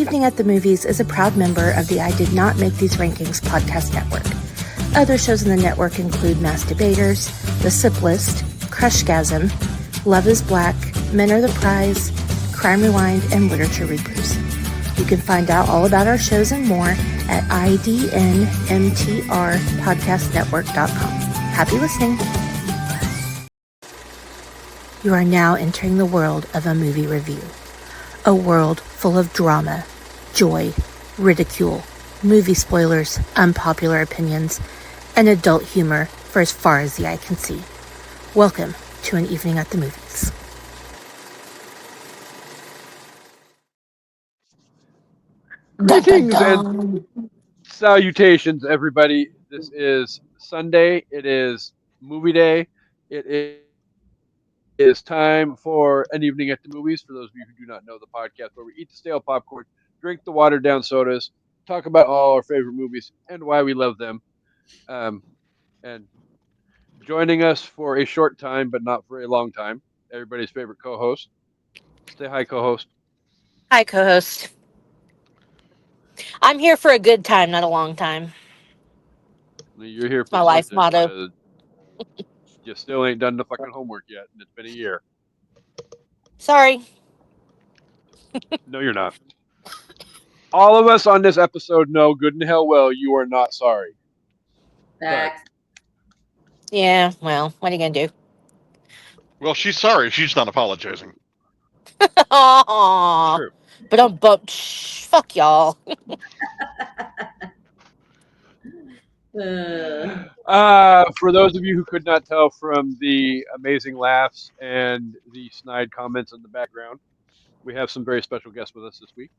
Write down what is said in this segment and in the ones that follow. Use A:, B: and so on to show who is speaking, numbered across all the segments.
A: Evening at the Movies is a proud member of the I Did Not Make These Rankings podcast network. Other shows in the network include Mass Debaters, The Sip List, Crushgasm, Love is Black, Men Are the Prize, Crime Rewind, and Literature Reprise. You can find out all about our shows and more at idnmtrpodcastnetwork.com. Happy listening. You are now entering the world of a movie review. A world full of drama, joy, ridicule, movie spoilers, unpopular opinions, and adult humor for as far as the eye can see. Welcome to An Evening at the Movies.
B: Greetings and salutations, everybody. This is Sunday. It is movie day. It is time for An Evening at the Movies. For those of you who do not know, the podcast where we eat the stale popcorn, drink the watered down sodas, talk about all our favorite movies and why we love them. And joining us for a short time, but not for a long time, everybody's favorite co-host. Say hi, co-host.
C: Hi, co-host. I'm here for a good time, not a long time.
B: You're here for
C: my life
B: something,
C: motto.
B: You still ain't done the fucking homework yet, and it's been a year.
C: Sorry.
B: No, you're not. All of us on this episode know good and hell well you are not sorry.
D: Facts.
C: Yeah, well, what are you going to do?
E: Well, she's sorry. She's not apologizing.
C: Aww.
B: True.
C: But don't bump. Fuck y'all.
B: For those of you who could not tell from the amazing laughs and the snide comments in the background, we have some very special guests with us this week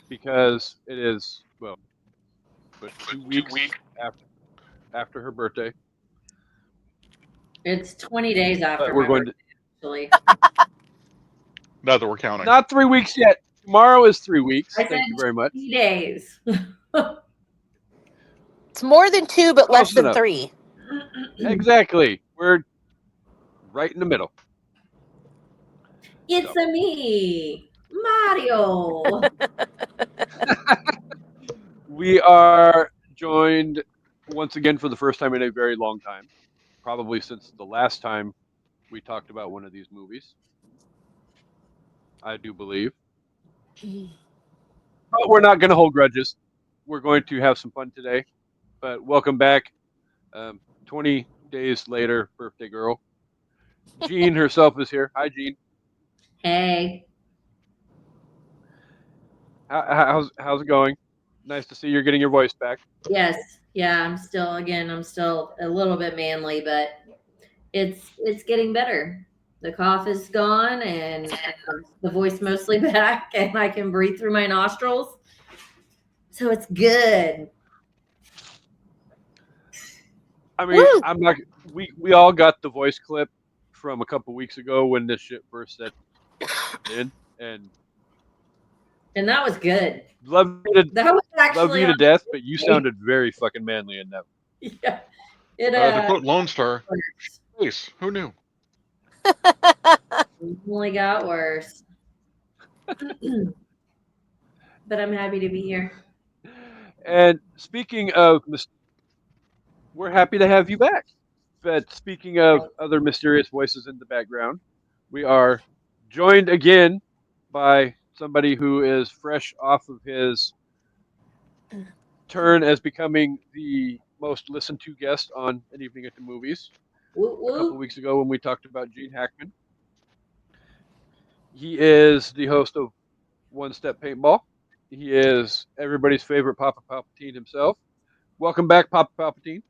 B: because it is, well, but 2 weeks after her birthday.
D: It's 20 days after
B: we're
D: my
B: going
D: birthday, actually.
E: Now that we're counting.
B: Not 3 weeks yet. Tomorrow is 3 weeks.
D: I
B: Thank
D: said
B: you very much.
D: 20 days.
C: It's more than 2, but less
B: Close
C: than
B: enough.
C: 3.
B: Exactly. We're right in the middle.
D: It's a me, Mario.
B: We are joined once again for the first time in a very long time, probably since the last time we talked about one of these movies. I do believe. But we're not going to hold grudges. We're going to have some fun today. But welcome back. 20 days later, birthday girl. Jean herself is here. Hi, Jean.
D: Hey.
B: How's it going? Nice to see you're getting your voice back.
D: Yes. Yeah, I'm still a little bit manly, but it's getting better. The cough is gone and the voice mostly back, and I can breathe through my nostrils. So it's good.
B: I mean,
C: Woo!
B: I'm not. We all got the voice clip from a couple weeks ago when this shit first set in, and
D: that was good.
B: love you
D: That was actually
B: to death, but you sounded very fucking manly in that.
D: Yeah. It
E: To quote Lone Star, Space. Who knew?
D: only got worse. But I'm happy to be here.
B: And speaking of, we're happy to have you back. But speaking of other mysterious voices in the background, we are joined again by somebody who is fresh off of his turn as becoming the most listened to guest on An Evening at the Movies.
D: Woo, woo.
B: A couple weeks ago when we talked about Gene Hackman. He is the host of One Step Paintball. He is everybody's favorite Papa Palpatine himself. Welcome back, Papa Palpatine.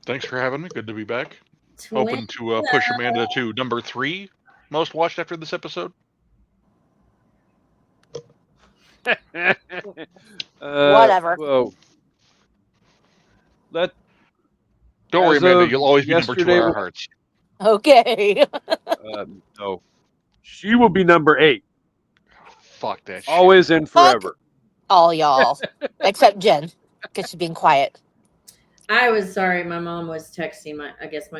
E: Thanks for having me. Good to be back.
D: Twin
E: Hoping to push Amanda to number 3 most watched after this episode.
C: Whatever.
B: Well,
E: Don't worry,
B: as
E: Amanda.
B: of
E: You'll always be number 2 in
B: yesterday-
E: our hearts.
C: Okay.
B: no, she will be number 8.
E: Fuck that shit.
B: Always and forever.
C: All y'all. Except Jen, because she's being quiet.
D: I was sorry. My mom was texting my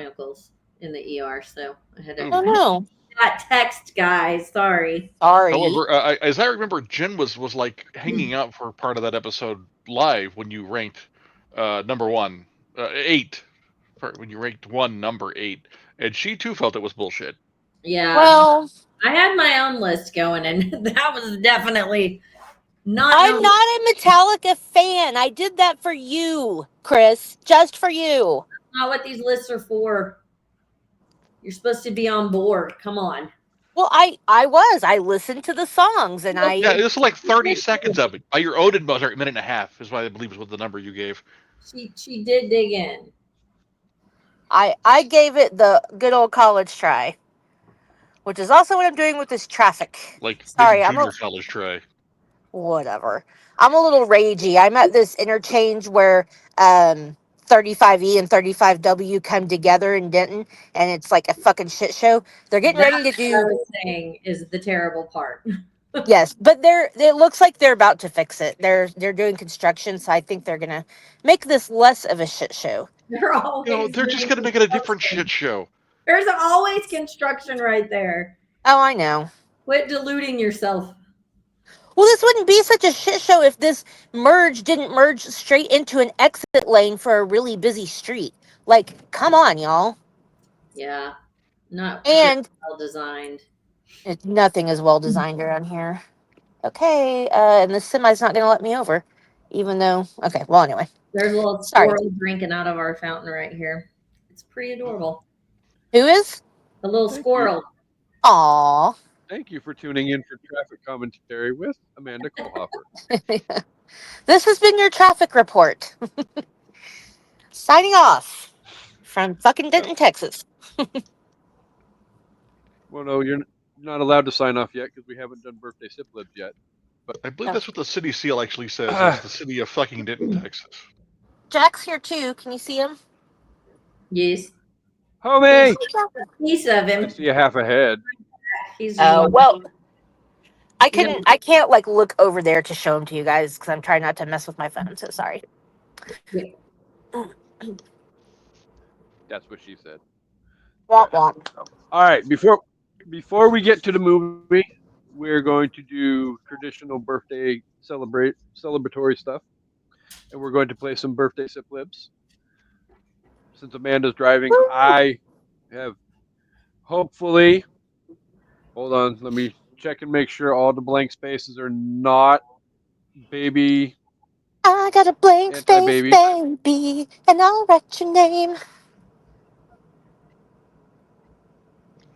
D: uncles in the ER, so I had to
C: Oh, no.
D: that text, guys. Sorry.
E: However, as I remember, Jen was like hanging out for part of that episode live when you ranked number 1, 8. When you ranked 1 number 8, and she too felt it was bullshit.
D: Yeah.
C: Well,
D: I had my own list going, and that was definitely not.
C: I'm not a Metallica fan. I did that for you, Chris. Just for you.
D: Not what these lists are for. You're supposed to be on board. Come on.
C: Well, I was. I listened to the songs, and
E: Yeah, this is like 30 seconds of it. By your own minute and a half is what I believe is what the number you gave.
D: She did dig in.
C: I gave it the good old college try, which is also what I'm doing with this traffic.
E: Like
C: Sorry,
E: maybe junior college try.
C: Whatever. I'm a little ragey. I'm at this interchange where 35E and 35W come together in Denton, and it's like a fucking shit show. They're getting ready to
D: What I
C: do.
D: was saying is the terrible part.
C: Yes, but it looks like they're about to fix it. They're doing construction, so I think they're gonna make this less of a shit show.
D: They're always
E: They're just gonna make it a different shit show.
D: There's always construction right there.
C: Oh, I know.
D: Quit deluding yourself.
C: Well, this wouldn't be such a shit show if this merge didn't merge straight into an exit lane for a really busy street. Like, come on, y'all.
D: Yeah. Not
C: And
D: well designed.
C: nothing is well designed around here. Okay, and the semi's not going to let me over, even though. Okay, well, anyway.
D: There's a little
C: Sorry.
D: squirrel drinking out of our fountain right here. It's pretty adorable.
C: Who is?
D: A little squirrel.
C: Aw.
B: Thank you for tuning in for traffic commentary with Amanda Kohlhofer.
C: This has been your traffic report. Signing off from fucking Denton, Texas.
B: Well, no, you're not allowed to sign off yet because we haven't done birthday sip libs yet. But
E: I believe that's what the city seal actually says. It's the city of fucking Denton, Texas.
C: Jack's here too. Can you see him?
D: Yes.
B: homie,
D: Piece of
B: I
D: him.
B: see a half a head.
D: He's
C: Well, I can't like look over there to show him to you guys because I'm trying not to mess with my phone. So sorry.
B: That's what she said.
C: Womp womp.
B: All right, before we get to the movie, we're going to do traditional birthday celebratory stuff, and we're going to play some birthday sip libs. Since Amanda's driving, I have hopefully. Hold on, let me check and make sure all the blank spaces are not baby.
C: I got a blank space,
B: Anti-baby.
C: baby, and I'll write your name.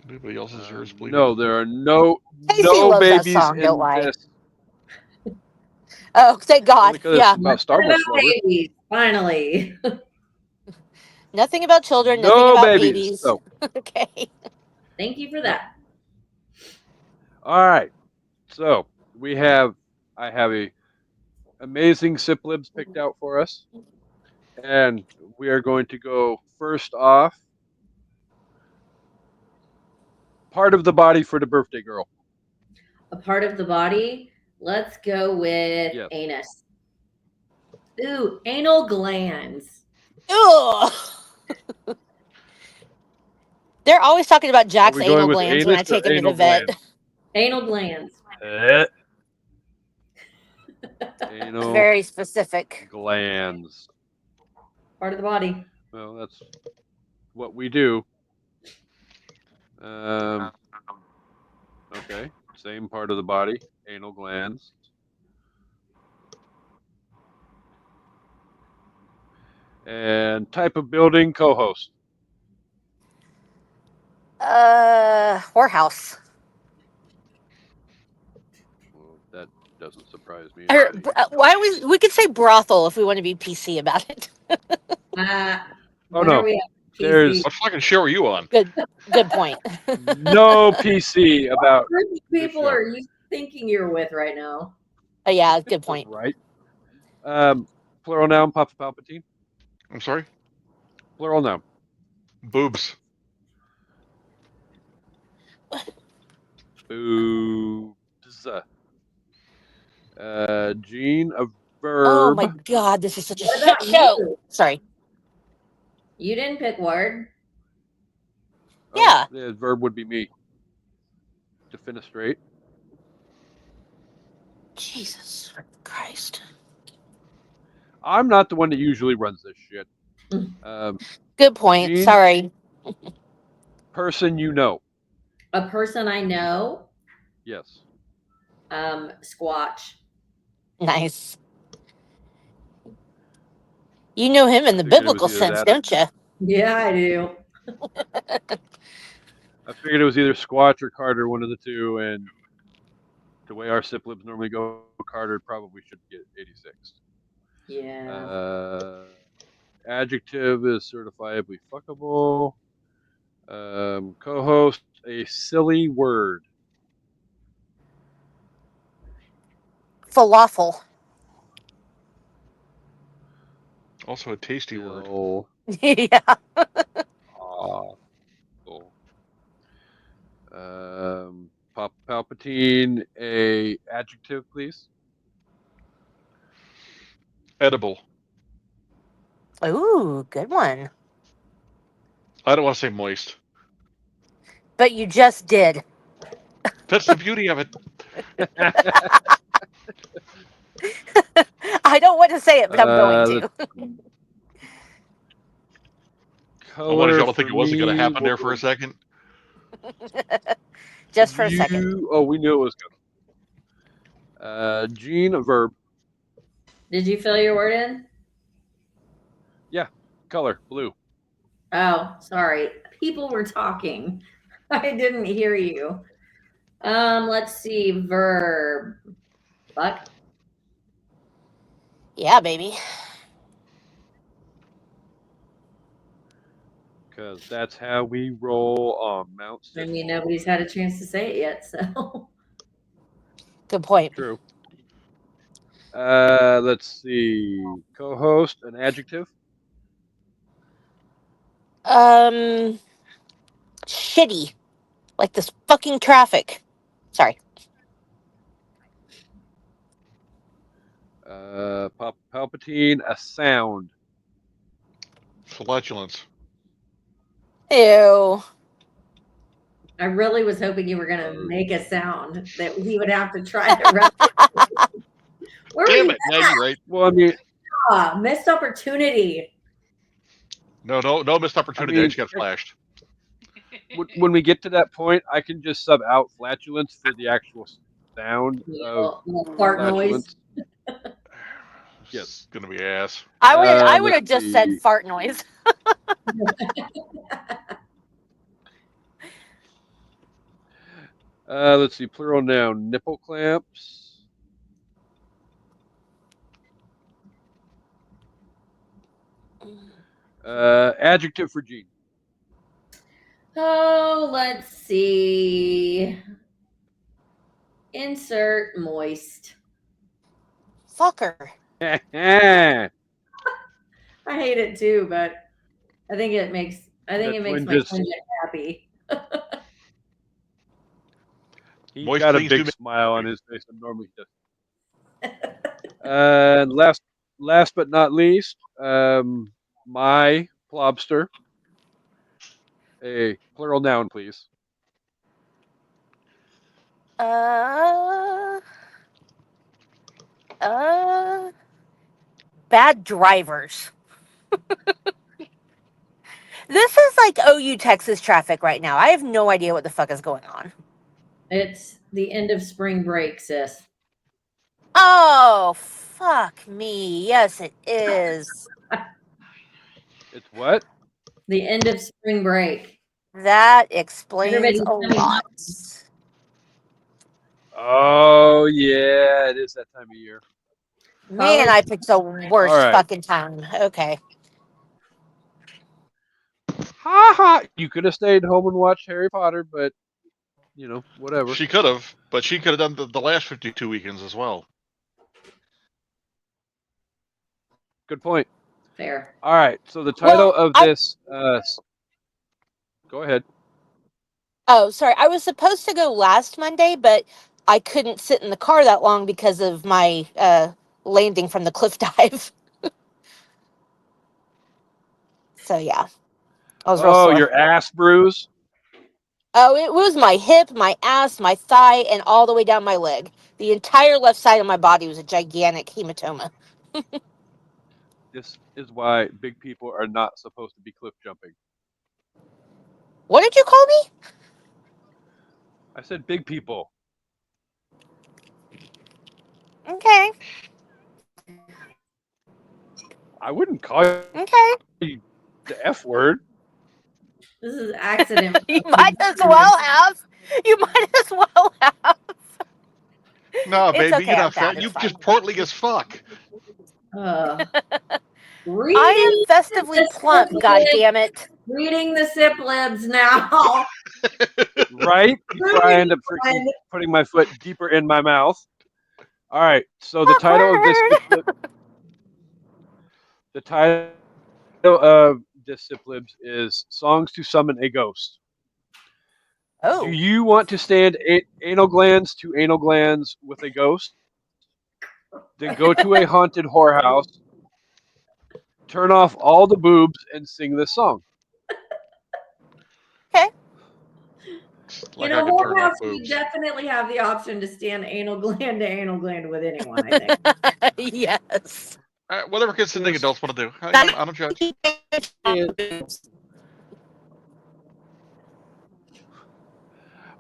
E: Anybody else's yours, please?
B: No, there are no
C: Kasey loves that
B: babies
C: song,
B: in
C: don't lie.
B: this.
C: Oh, thank God.
B: Only 'cause
C: Yeah.
B: it's about Star Wars lovers.
D: babies, finally.
C: Nothing about children,
B: No
C: nothing about
B: babies.
C: babies.
B: So,
C: Okay.
D: Thank you for that.
B: all right. So I have a amazing sip libs picked out for us, and we are going to go first off. Part of the body for the birthday girl.
D: A part of the body. Let's go with
B: Yes.
D: anus. Ooh, anal glands.
C: Ugh. They're always talking about Jack's
B: we going
C: anal
B: with
C: glands when I
B: anus or
C: take him to the
B: anal
C: vet.
B: glands?
D: Anal glands.
B: Anal
C: Very specific.
B: glands.
D: Part of the body.
B: Well, that's what we do. Okay, same part of the body, anal glands. And type of building, co-host.
C: Whorehouse.
B: Well, that doesn't surprise me.
C: Or, why we could say brothel if we want to be PC about it.
B: Oh,
D: When
B: no.
D: are we at?
B: There's
E: What fucking show are you on?
C: Good point.
B: no PC about.
D: What group of people are you thinking you're with right now?
C: Oh, yeah, good point.
B: Right. Plural noun, Papa Palpatine.
E: I'm sorry?
B: Plural noun.
E: Boobs.
B: Boobs. Gene, a verb.
C: Oh my God, this is such a
D: What
C: shit
D: about
C: show.
D: you?
C: Sorry.
D: You didn't pick word.
C: Yeah.
B: The verb would be me. Defenestrate.
C: Jesus Christ.
B: I'm not the one that usually runs this shit.
C: Good point.
B: Gene,
C: Sorry.
B: person you know.
D: A person I know,
B: Yes.
D: Squatch.
C: Nice. You know him in the
B: Figured it was
C: biblical
B: either
C: sense,
B: that.
C: don't you?
D: Yeah, I do.
B: I figured it was either Squatch or Carter, one of the two, and the way our siblings normally go, Carter probably should get 86.
D: Yeah.
B: Adjective is certifiably fuckable. Co-host, a silly word.
C: Falafel.
E: Also a tasty word.
B: Still
C: Yeah.
B: awful. Palpatine, a adjective, please.
E: Edible.
C: Ooh, good one.
E: I don't want to say moist.
C: But you just did.
E: That's the beauty of it.
C: I don't want to say it, but I'm going to.
E: I wanted
B: Color
E: y'all to
B: for
E: think it wasn't going to
B: me.
E: happen there for a second.
C: Just for a second.
B: Oh, we knew it was going. Gene, a verb.
D: Did you fill your word in?
B: Yeah. Color, blue.
D: Oh, sorry. People were talking. I didn't hear you. Let's see. Verb. Fuck.
C: Yeah, baby.
B: Because that's how we roll on Mount
D: I
B: Sis.
D: mean, nobody's had a chance to say it yet, so.
C: Good point.
B: True. Let's see. Co-host, an adjective.
C: Shitty. Like this fucking traffic. Sorry.
B: Palpatine, a sound.
E: Flatulence.
C: Ew.
D: I really was hoping you were going to make a sound that he would have to try to replicate. Where were
E: Damn
D: you
E: it. Yeah, you're right.
B: Well, I mean,
D: at? Missed opportunity.
E: No missed opportunity. I just got flashed.
B: when we get to that point, I can just sub out flatulence for the actual sound of
D: Little fart noise.
B: flatulence. Yes.
E: It's going to be ass.
C: I would have
B: Let's
C: just said
B: see.
C: fart noise.
B: Let's see. Plural noun, nipple clamps. Adjective for Gene.
D: Oh, let's see. Insert moist.
C: Fucker.
D: I hate it too, but I think it makes my twin happy.
B: He's
E: Moist
B: got a
E: things
B: big
E: do make-
B: smile on his face, and normally he doesn't. And last but not least, my plobster. A plural noun, please.
C: Bad drivers. This is like OU Texas traffic right now. I have no idea what the fuck is going on.
D: It's the end of spring break, sis.
C: Oh, fuck me. Yes, it is.
B: It's what?
D: The end of spring break.
C: That explains
D: Everybody's
C: a
D: coming
C: lot.
B: Oh yeah, it is that time of year.
C: Man, I picked the worst
B: All right.
C: fucking time. Okay.
B: Ha ha! You could have stayed home and watched Harry Potter, but whatever.
E: She could have, but she could have done the last 52 weekends as well.
B: Good point.
D: Fair.
B: All right. So the title of this. Go ahead.
C: Oh, sorry. I was supposed to go last Monday, but I couldn't sit in the car that long because of my landing from the cliff dive. So yeah, I was real sore.
B: Your ass bruise.
C: Oh, it was my hip, my ass, my thigh, and all the way down my leg. The entire left side of my body was a gigantic hematoma.
B: This is why big people are not supposed to be cliff jumping.
C: What did you call me?
B: I said big people.
C: Okay.
B: I wouldn't call you
C: Okay.
B: the F word.
D: This is accident.
C: You might as well have. You might as well have.
E: No,
C: It's
E: baby,
C: okay.
E: you're
C: I'm
E: not
C: fat.
E: fat.
C: It's
E: You're
C: fine.
E: just portly as fuck.
C: I am
D: Reading
C: festively
D: the
C: plump. God
D: sip
C: damn it.
D: reading the sip libs now.
B: Right before I end up freaking
D: One.
B: putting my foot deeper in my mouth. All right. So
C: Awkward.
B: the title of this Siplibs is "Songs to Summon a Ghost." Do
C: Oh.
B: you want to stand anal glands to anal glands with a ghost? Then go to a haunted whorehouse, turn off all the boobs, and sing this song.
C: Okay.
E: Like I could turn off
D: Whorehouse, you
E: boobs.
D: definitely have the option to stand anal gland to anal gland with anyone, I think.
C: Yes.
E: Whatever consenting
B: This
E: adults want to do. I don't judge.
B: is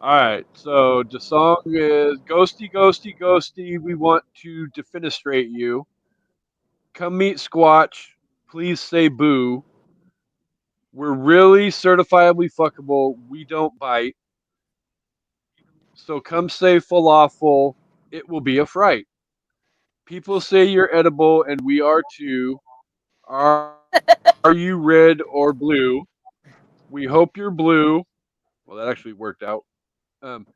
B: all right. So the song is "Ghosty, Ghosty, Ghosty." We want to defenestrate you. Come meet Squatch. Please say boo. We're really certifiably fuckable. We don't bite. So come say falafel. It will be a fright. People say you're edible, and we are too. Are you red or blue? We hope you're blue. Well, that actually worked out. Um,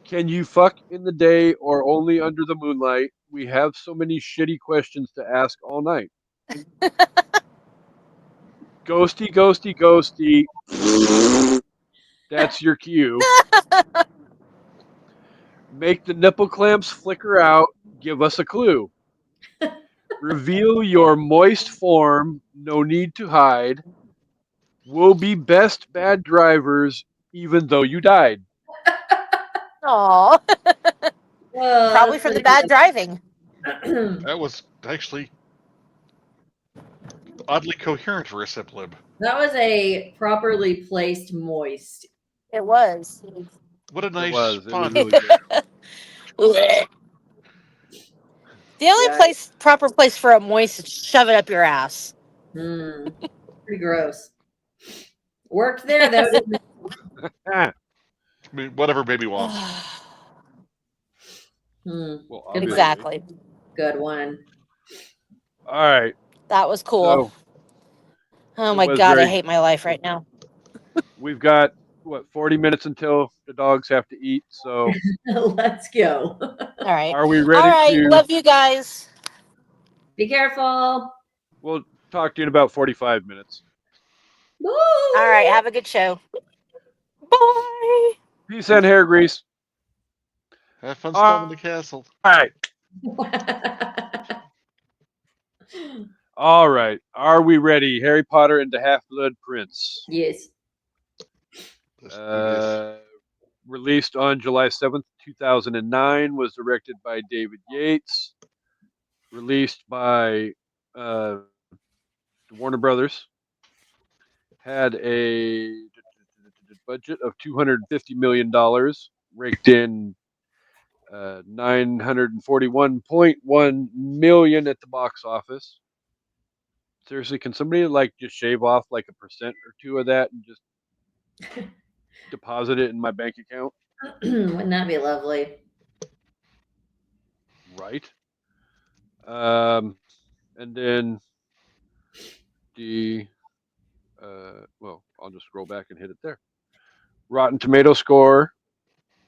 B: can you fuck in the day or only under the moonlight? We have so many shitty questions to ask all night. Ghosty, ghosty, ghosty. That's your cue. Make the nipple clamps flicker out. Give us a clue. Reveal your moist form. No need to hide. We'll be best bad drivers, even though you died.
C: Aw. Probably
D: That's
C: for the
D: pretty
C: bad driving.
D: good.
E: That was actually oddly coherent for a sip lib.
D: That was a properly placed moist.
C: It was.
E: What a
B: It
E: nice
B: was. It was
E: pun.
B: really good.
C: The only
D: Yeah.
C: proper place for a moist is shove it up your ass.
D: Pretty gross. Worked there though, didn't it?
B: Ah,
E: I mean, whatever baby wants.
B: well,
D: Good one.
B: obviously.
C: Exactly.
D: Good one.
B: All right.
C: That was cool.
B: So
C: Oh
B: it
C: my
B: was
C: god, I
B: very.
C: hate my life right now.
B: We've got what 40 minutes until the dogs have to eat. So
D: Let's go.
C: All right.
B: are we
C: All
B: ready
C: right.
B: to?
C: Love you guys.
D: Be careful.
B: We'll talk to you in about 45 minutes.
D: Woo!
C: All right. Have a good show. Bye.
B: Peace and hair grease.
E: Have fun
B: All
E: storming the castle.
B: right. All right. Are we ready? Harry Potter and the Half Blood Prince.
D: Yes.
E: Let's do this.
B: Released on July 7th, 2009, was directed by David Yates. Released by Warner Brothers. Had a budget of $250 million, raked in 941.1 million at the box office. Seriously, can somebody like just shave off like a percent or two of that and just deposit it in my bank account?
D: Wouldn't that be lovely?
B: Right. And then the well, I'll just scroll back and hit it there. Rotten Tomato score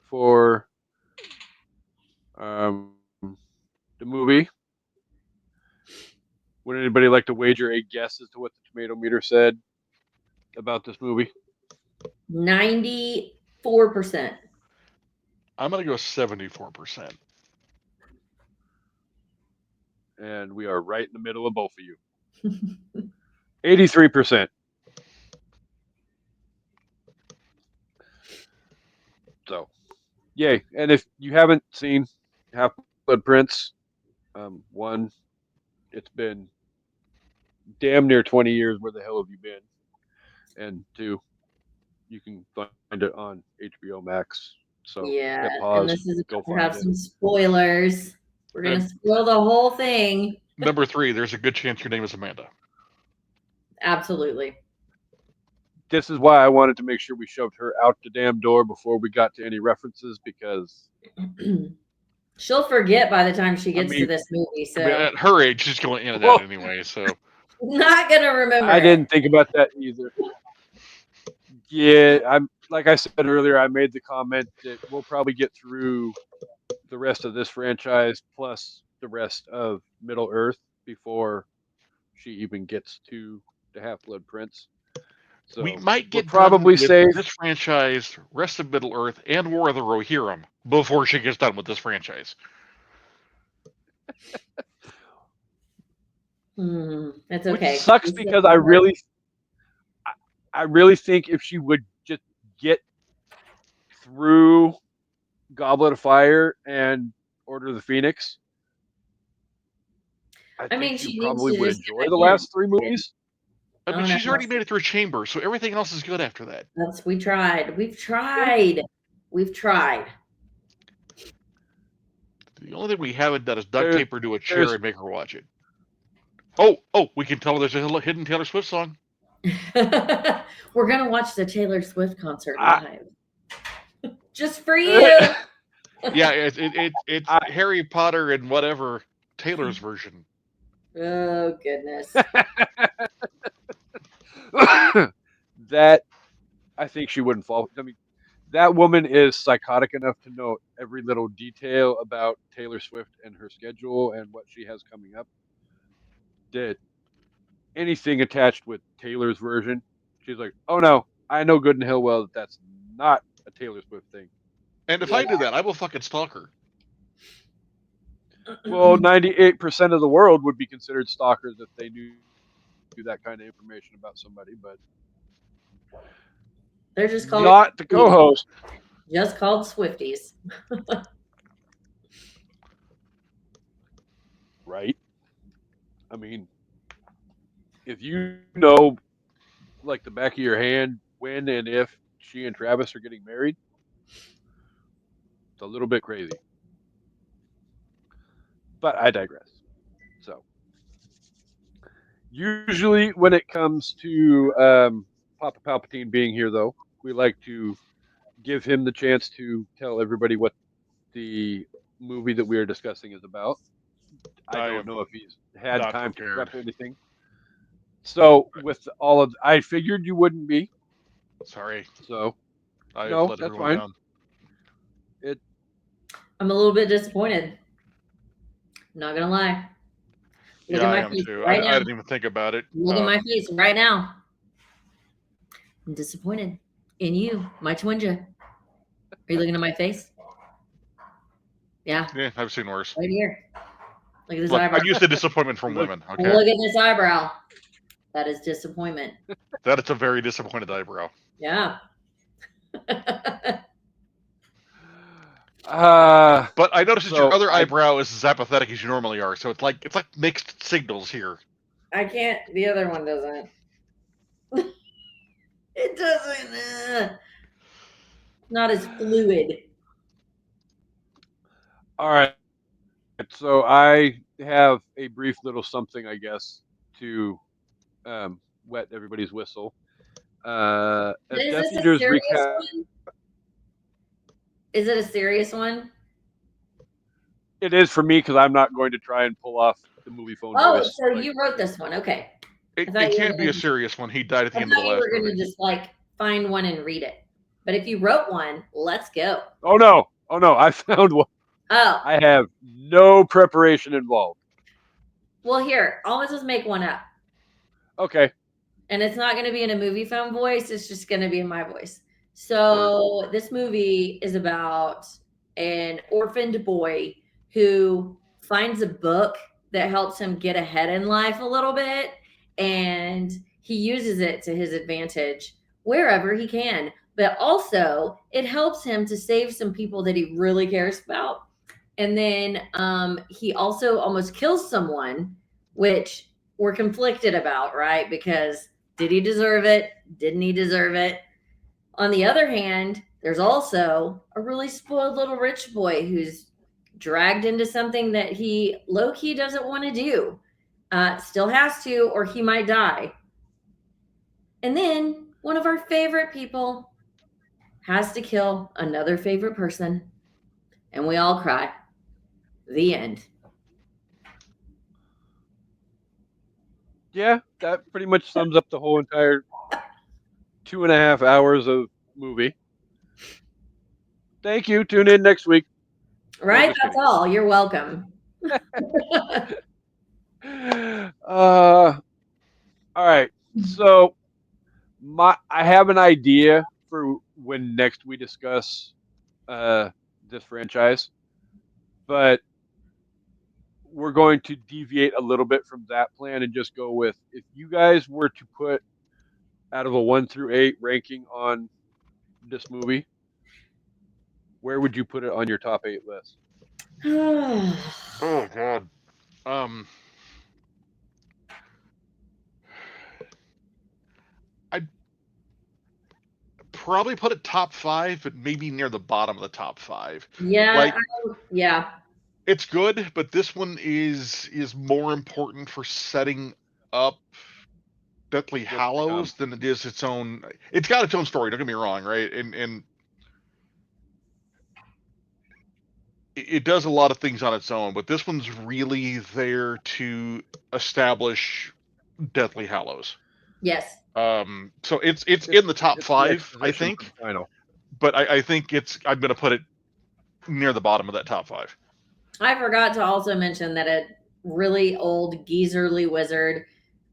B: for the movie. Would anybody like to wager a guess as to what the tomato meter said about this movie?
D: 94%.
E: I'm gonna go 74%.
B: And we are right in the middle of both of you. 83%. yay! And if you haven't seen Half Blood Prince, one, it's been damn near 20 years. Where the hell have you been? And two, you can find it on HBO Max. So
D: Yeah,
B: hit
D: and
B: pause,
D: this is
B: go
D: about to
B: find
D: have
B: it.
D: some spoilers. We're gonna
E: And
D: spoil the whole thing.
E: number 3, there's a good chance your name is Amanda.
D: Absolutely.
B: This is why I wanted to make sure we shoved her out the damn door before we got to any references, because
D: She'll forget by the time she gets to
B: mean-
D: this movie,
E: I mean,
D: so
E: at her age, she's going in and
B: Well-
E: out anyway. So
D: not gonna remember.
B: I didn't think about that either. Yeah, I'm like I said earlier, I made the comment that we'll probably get through the rest of this franchise plus the rest of Middle Earth before she even gets to the Half-Blood Prince. So
E: we might
B: we'll
E: get
B: probably
E: done with
B: save
E: this franchise, rest of Middle Earth, and War of the Rohirrim before she gets done with this franchise.
D: It's okay.
B: Which sucks because I really think if she would just get through Goblet of Fire and Order of the Phoenix, I
D: mean,
B: think
D: she
B: she
D: needs
B: probably
D: to
B: would
D: just
B: enjoy
D: get
B: the
D: back in.
B: last 3 movies.
E: I mean,
D: Oh,
E: she's
D: no.
E: already made it through Chamber, so everything else is good after that.
D: We tried. We've tried.
E: The only thing we haven't done is duct
B: There's-
E: tape her to a chair
B: there's-
E: and make her watch it. Oh, we can tell her there's a hidden Taylor Swift song.
D: We're gonna watch the Taylor Swift concert
B: Ah.
D: live. Just for you.
E: Yeah, it's Harry Potter and whatever Taylor's version.
D: Oh goodness.
B: That I think she wouldn't fall. I mean, that woman is psychotic enough to know every little detail about Taylor Swift and her schedule and what she has coming up. That anything attached with Taylor's version, she's like, "Oh no, I know good and hell well that that's not a Taylor Swift thing."
E: And if I do that, I will fucking stalk her.
B: Well, 98% of the world would be considered stalkers if they knew that kind of information about somebody, but
D: They're just called
B: not the co-host.
D: Just called Swifties.
B: Right? I mean, if you know, like the back of your hand, when and if she and Travis are getting married, it's a little bit crazy. But I digress. So, usually when it comes to Papa Palpatine being here, though, we like to give him the chance to tell everybody what the movie that we are discussing is about. I don't know if he's had
E: not
B: time to
E: prepared.
B: prep anything. So with all of, I figured you wouldn't be.
E: Sorry,
B: So
E: I
B: No,
E: let
B: that's
E: everyone
B: fine.
E: down.
D: I'm a little bit disappointed. Not gonna lie. Look
E: Yeah,
D: at
E: I
D: my
E: am
D: face
E: too.
D: right
E: I
D: now.
E: didn't even think about it.
D: Look at my face right now. I'm disappointed in you, my twinja. Are you looking at my face? Yeah,
E: Yeah, I've seen worse.
D: right here. Look at this
E: Look,
D: eyebrow.
E: I'm used to disappointment from
B: Look-
E: women. Okay,
D: Look at this eyebrow. That is disappointment.
E: that is a very disappointed eyebrow.
D: Yeah.
E: But I noticed that your
B: So
E: other
B: I-
E: eyebrow is as apathetic as you normally are, so it's like mixed signals here.
D: I can't. The other one doesn't. It doesn't. Not as fluid.
B: all right. So I have a brief little something, I guess, to wet everybody's whistle.
D: Is
B: Death
D: this a
B: Eaters
D: serious
B: recap.
D: one? Is it a serious one?
B: It is for me because I'm not going to try and pull off the movie phone
D: Oh,
B: voice.
D: so you wrote this one. Okay.
E: It
D: I thought you
E: can't
D: were
E: be a
D: gonna-
E: serious one. He died at the
D: I
E: end of
D: thought
E: the
D: you
E: last
D: were going to
E: movie.
D: just like find one and read it. But if you wrote one, let's go.
B: Oh no! I found one.
D: Oh,
B: I have no preparation involved.
D: well, here, I'll just make one up.
B: Okay.
D: And it's not going to be in a movie phone voice. It's just going to be in my voice. So this movie is about an orphaned boy who finds a book that helps him get ahead in life a little bit. And he uses it to his advantage wherever he can. but also it helps him to save some people that he really cares about. And then he also almost kills someone, which we're conflicted about, right? Because did he deserve it? Didn't he deserve it? On the other hand, there's also a really spoiled little rich boy who's dragged into something that he low-key doesn't want to do. Still has to, or he might die. And then one of our favorite people has to kill another favorite person, and we all cry. The end.
B: Yeah, that pretty much sums up the whole entire 2.5 hours of movie. Thank you. Tune in next week.
D: Right?
B: just
D: That's
B: kidding.
D: all. You're welcome.
B: All right. So I have an idea for when next we discuss this franchise, but we're going to deviate a little bit from that plan and just go with, if you guys were to put out of a 1 through 8 ranking on this movie, where would you put it on your top 8 list?
E: Oh God. I'd probably put it top 5, but maybe near the bottom of the top 5.
D: Yeah,
E: Like,
D: yeah.
E: it's good, but this one is more important for setting up Deathly Hallows than it is its own. It's got its own story. Don't get me wrong, right? And it does a lot of things on its own, but this one's really there to establish Deathly Hallows.
D: Yes.
E: So it's in the top 5, I think.
B: Final.
E: But I think I'm going to put it near the bottom of that top 5.
D: I forgot to also mention that a really old geezerly wizard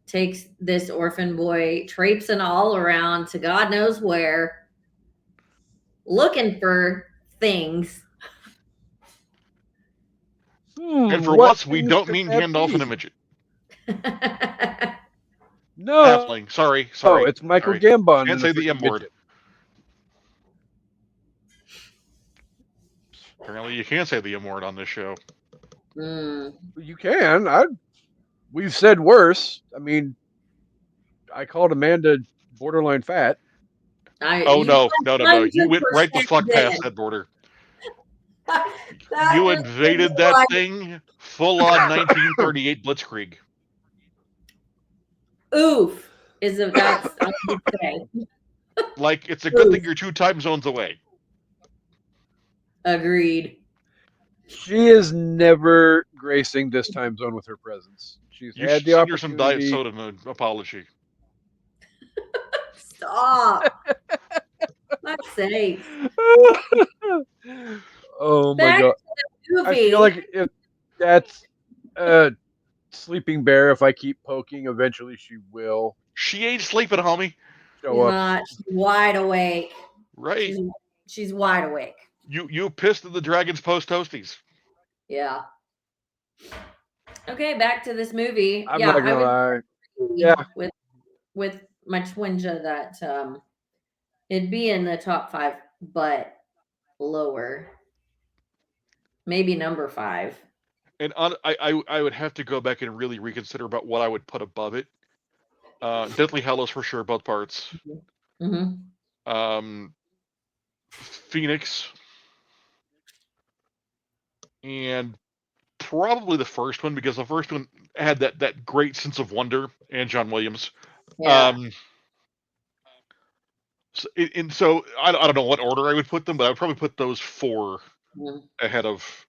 D: takes this orphan boy traipsing all around to God knows where, looking for things.
E: And for once, we don't mean Gandalf and a midget.
B: No.
E: Halfling. Sorry.
B: Oh, it's Michael Gambon.
E: Can't say the M word. Apparently, you can't say the M word on this show.
B: You can. We've said worse. I mean, I called Amanda borderline fat.
E: No. You went right the fuck past that border. You invaded that thing full on 1938 Blitzkrieg.
D: Oof. That's I would say.
E: Like, it's a good thing you're 2 time zones away.
D: Agreed.
B: She is never gracing this time zone with her presence. She's had the opportunity.
E: Send her some diet soda and an apology.
D: Stop. Fuck's sake.
B: Oh
D: Back
B: my god.
D: to the movie.
B: I feel like if that's a sleeping bear, if I keep poking, eventually she will.
E: She ain't sleeping, homie.
B: Show up.
D: Not. She's wide awake.
E: Right.
D: She's wide awake.
E: You pissed at the Dragon's Post toasties.
D: Yeah. Okay, back to this movie.
B: I'm not gonna lie. Yeah.
D: With my twinja that it'd be in the top 5, but lower. Maybe number 5.
E: And I would have to go back and really reconsider about what I would put above it. Deathly Hallows for sure, both parts.
D: Mm-hmm.
E: Phoenix. And probably the first one, because the first one had that great sense of wonder, and John Williams.
D: Yeah.
E: So I don't know what order I would put them, but I would probably put those 4 ahead of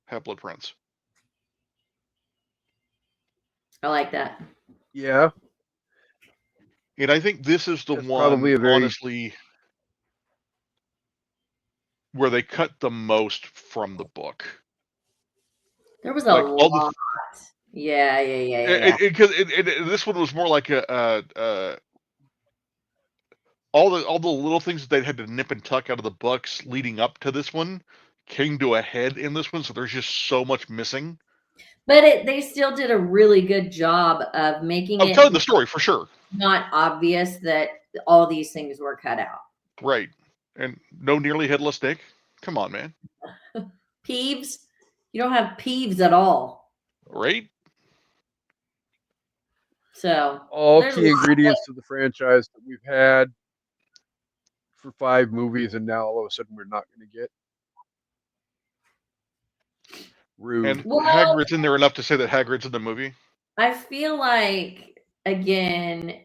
E: Half-Blood Prince.
D: I like that.
B: Yeah.
E: And I think this is the one, honestly, where they cut the most from the book.
D: There was a lot. Yeah.
E: Because this one was more like all the little things that they had to nip and tuck out of the books leading up to this one came to a head in this one, so there's just so much missing.
D: But they still did a really good job of making
E: I'm
D: it
E: telling the story for sure.
D: not obvious that all these things were cut out.
E: Right. And no nearly headless Nick. Come on, man.
D: Peeves, you don't have Peeves at all.
E: Right?
D: So
B: All
D: there's a
B: key
D: lot
B: ingredients to the franchise that we've had for 5 movies, and now all of a sudden we're not going to get. Rude.
E: And
D: Well,
E: Hagrid's in there enough to say that Hagrid's in the movie.
D: I feel like, again,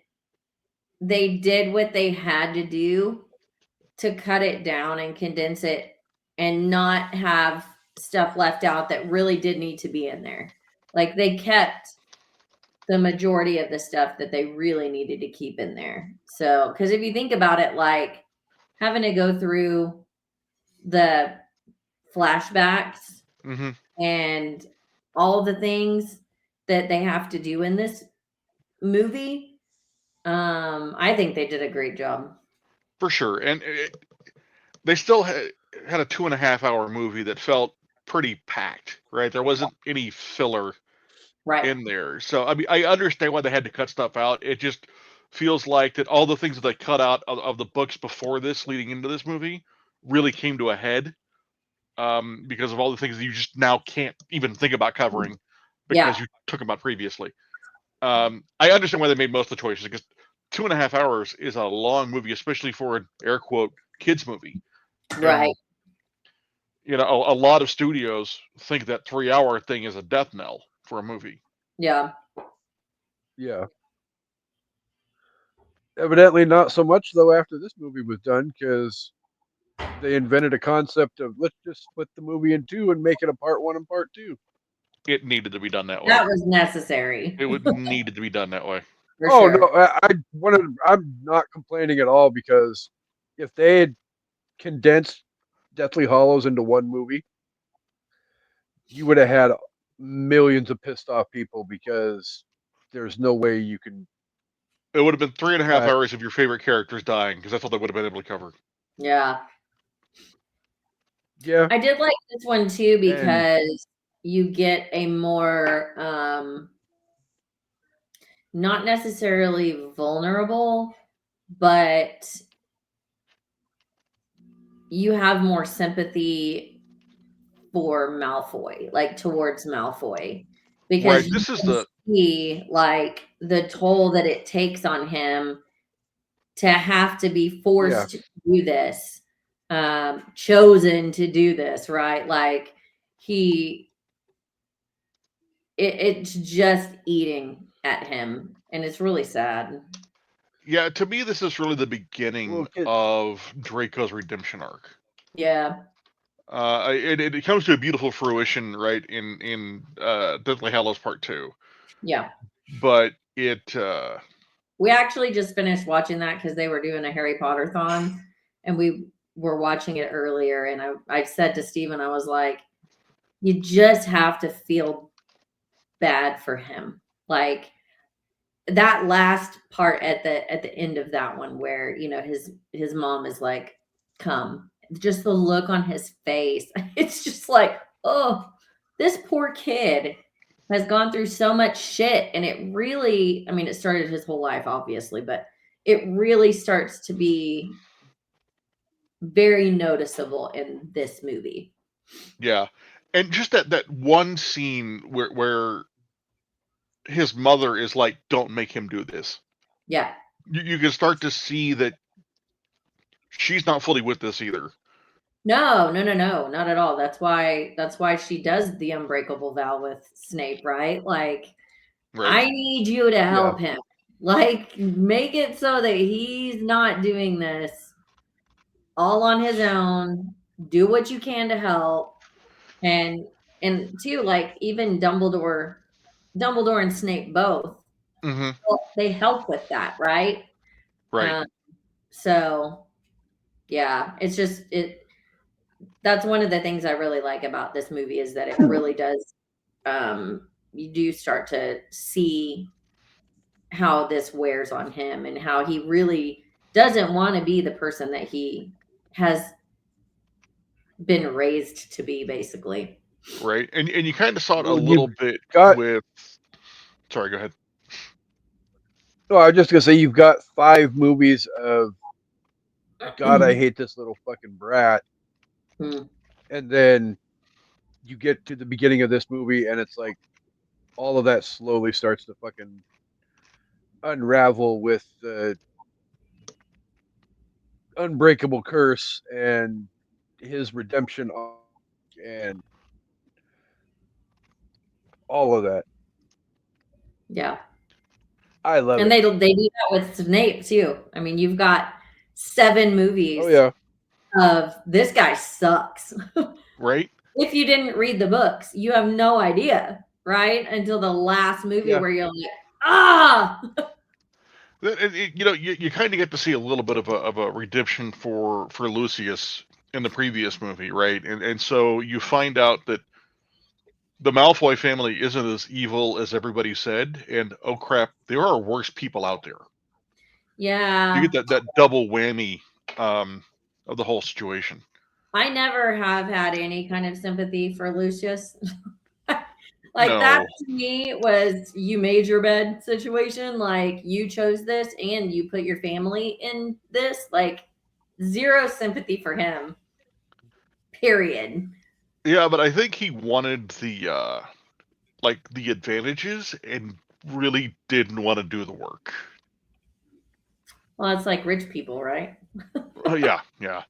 D: they did what they had to do to cut it down and condense it and not have stuff left out that really did need to be in there. Like, they kept the majority of the stuff that they really needed to keep in there. So, because if you think about it, like having to go through the flashbacks
E: Mm-hmm.
D: and all the things that they have to do in this movie, I think they did a great job.
E: For sure. And they still had a 2.5-hour movie that felt pretty packed, right? There wasn't any filler
D: Right.
E: in there. So, I mean, I understand why they had to cut stuff out. It just feels like that all the things that they cut out of the books before this, leading into this movie, really came to a head because of all the things that you just now can't even think about covering because you took them out previously. I understand why they made most of the choices because 2.5 hours is a long movie, especially for an air quote kids movie.
D: Right.
E: And, you know, a lot of studios think that 3-hour thing is a death knell for a movie.
D: Yeah.
B: Yeah. Evidently not so much, though, after this movie was done, because they invented a concept of let's just split the movie in two and make it a part 1 and part 2.
E: It needed to be done that way.
D: That was necessary.
E: It would needed to be done that way.
D: For
B: Oh
D: sure.
B: no, I'm not complaining at all, because if they had condensed Deathly Hollows into one movie, you would have had millions of pissed off people, because there's no way you can.
E: It would have been 3.5
B: cut.
E: hours of your favorite characters dying because that's all they would have been able to cover.
D: Yeah.
B: Yeah,
D: I did like this one too
B: and
D: because you get a more not necessarily vulnerable, but you have more sympathy for Malfoy, like towards Malfoy, because
E: Right.
D: you
E: This is
D: can
E: the
D: see like the toll that it takes on him to have to be
B: yeah,
D: forced to do this, chosen to do this, right? Like it's just eating at him, and it's really sad.
E: yeah. To me, this is really the beginning
B: well,
E: of Draco's redemption arc.
D: Yeah.
E: It comes to a beautiful fruition, right, in Deathly Hallows Part 2.
D: Yeah.
E: But it
D: We actually just finished watching that because they were doing a Harry Potter thon, and we were watching it earlier. And I said to Steven, I was like, you just have to feel bad for him. Like that last part at the end of that one where, you know, his mom is like, come. Just the look on his face. It's just like, oh, this poor kid has gone through so much shit. And it really, I mean, it started his whole life, obviously, but it really starts to be very noticeable in this movie.
E: yeah, and just that one scene where his mother is like, "Don't make him do this."
D: Yeah.
E: You can start to see that she's not fully with this either.
D: No, not at all. That's why she does the unbreakable vow with Snape, right? Like,
E: Right.
D: I need you to
B: yeah,
D: help him. Like, make it so that he's not doing this all on his own. Do what you can to help. And too, like even Dumbledore and Snape both,
E: Mm-hmm.
D: they help with that, right?
E: Right.
D: So yeah, it's just that's one of the things I really like about this movie is that it really does you do start to see how this wears on him and how he really doesn't want to be the person that he has been raised to be, basically.
E: right? And you kind of saw it a
B: Well,
E: little
B: you've
E: bit
B: got-
E: with. Sorry, go ahead.
B: No, I was just gonna say you've got 5 movies of God, I hate this little fucking brat, and then you get to the beginning of this movie, and it's like all of that slowly starts to fucking unravel with the unbreakable curse and his redemption and all of that.
D: Yeah.
B: I love
D: And
B: it.
D: they do that with Snape too. I mean, you've got 7 movies
B: Oh yeah.
D: of this guy sucks.
E: Right?
D: If you didn't read the books, you have no idea, right? Until the last movie
B: Yeah.
D: where you're like, ah.
E: You know, you kind of get to see a little bit of a redemption for Lucius in the previous movie, right? And so you find out that the Malfoy family isn't as evil as everybody said, and oh crap, there are worse people out there.
D: Yeah.
E: You get that double whammy of the whole situation.
D: I never have had any kind of sympathy for Lucius. Like
E: No.
D: that to me was you made your bed situation. Like you chose this and you put your family in this. Like zero sympathy for him. Period.
E: Yeah, but I think he wanted the like the advantages and really didn't want to do the work.
D: Well, it's like rich people, right?
E: Oh yeah, yeah.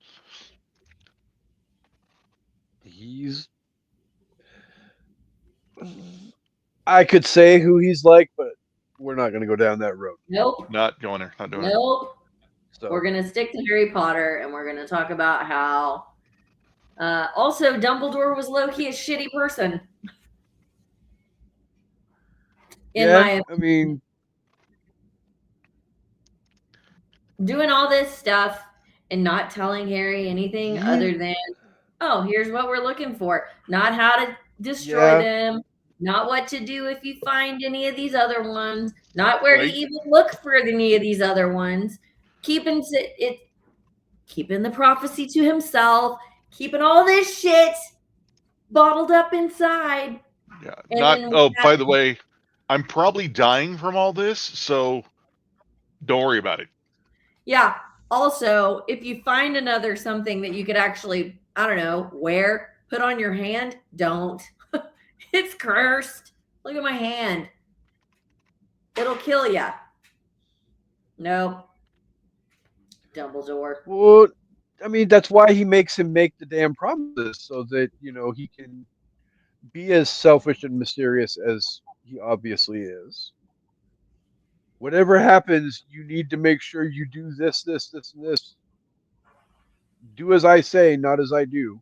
B: I could say who he's like, but we're not going to go down that road.
D: Nope.
E: Not going there. Not doing it.
D: Nope.
B: So
D: We're going to stick to Harry Potter and we're going to talk about how also Dumbledore was low-key a shitty person. In my opinion.
B: I mean,
D: Doing all this stuff and not telling Harry anything other than, oh, here's what we're looking for. Not how to destroy them. Not what to do if you find any of these other ones. Not where to even look for any of these other ones. Keeping the prophecy to himself. Keeping all this shit bottled up inside.
E: Yeah. By the way, I'm probably dying from all this, so don't worry about it.
D: Yeah. Also, if you find another something that you could actually, I don't know, wear, put on your hand, don't. It's cursed. Look at my hand. It'll kill ya. Nope. Dumbledore.
B: Well, I mean, that's why he makes him make the damn promises so that, he can be as selfish and mysterious as he obviously is. Whatever happens, you need to make sure you do this, this, this, and this. Do as I say, not as I do.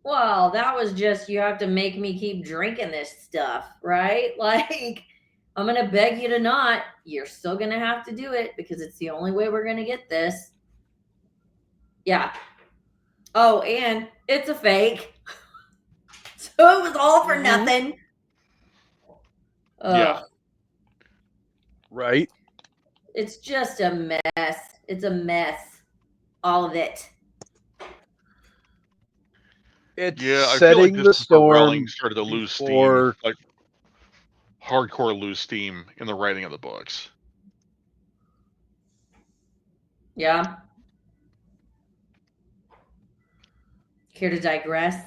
D: Well, that was just, you have to make me keep drinking this stuff, right? Like, I'm going to beg you to not. You're still going to have to do it because it's the only way we're going to get this. Yeah. Oh, and it's a fake. So it was all for nothing.
E: Yeah.
B: Right.
D: It's just a mess. It's a mess. All of it.
B: It's
E: I
B: setting
E: feel like this
B: the
E: is where Rowling
B: storm
E: started to lose steam,
B: before-
E: like hardcore lose steam in the writing of the books.
D: Yeah. Care to digress?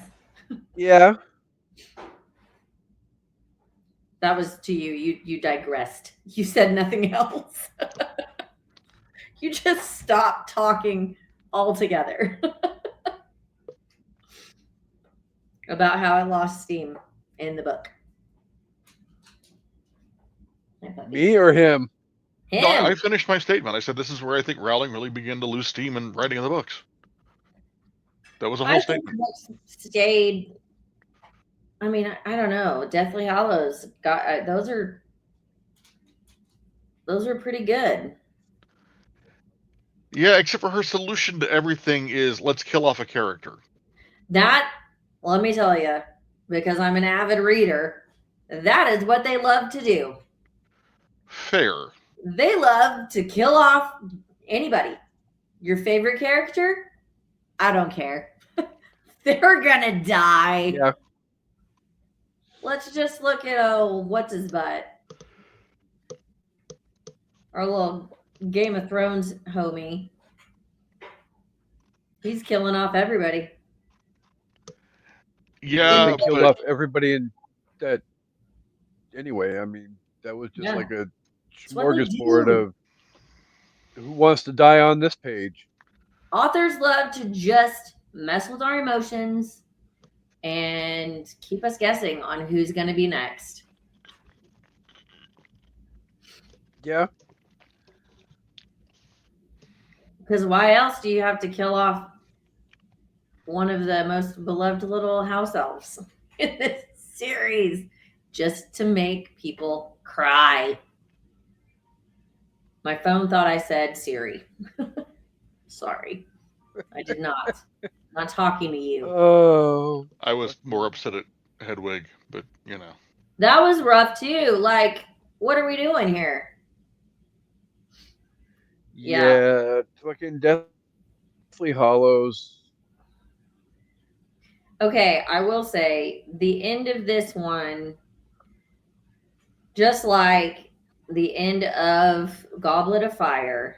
B: Yeah.
D: That was to you. You digressed. You said nothing else. You just stopped talking altogether about how I lost steam in the book.
B: Me or him?
D: Him.
E: No, I finished my statement. I said this is where I think Rowling really began to lose steam in writing of the books. That was a whole statement.
D: Stayed. I mean, I don't know. Deathly Hallows got those are pretty good.
E: Yeah, except for her solution to everything is let's kill off a character.
D: That, let me tell you, because I'm an avid reader, that is what they love to do.
E: Fair.
D: They love to kill off anybody. Your favorite character? I don't care. They're gonna die.
B: Yeah.
D: Let's just look at what's his butt. Our little Game of Thrones homie. He's killing off everybody.
E: Yeah,
B: They killed
E: but
B: off everybody in that anyway. I mean, that was just
D: Yeah.
B: like a
D: It's what they
B: smorgasbord
D: do.
B: of who wants to die on this page.
D: Authors love to just mess with our emotions and keep us guessing on who's going to be next.
B: Yeah.
D: Because why else do you have to kill off one of the most beloved little house elves in this series just to make people cry? My phone thought I said Siri. Sorry. I did not. I'm not talking to you.
B: Oh.
E: I was more upset at Hedwig, but you know.
D: That was rough too. Like, what are we doing here?
B: Yeah. Fucking Deathly Hollows.
D: Okay, I will say the end of this one, just like the end of Goblet of Fire,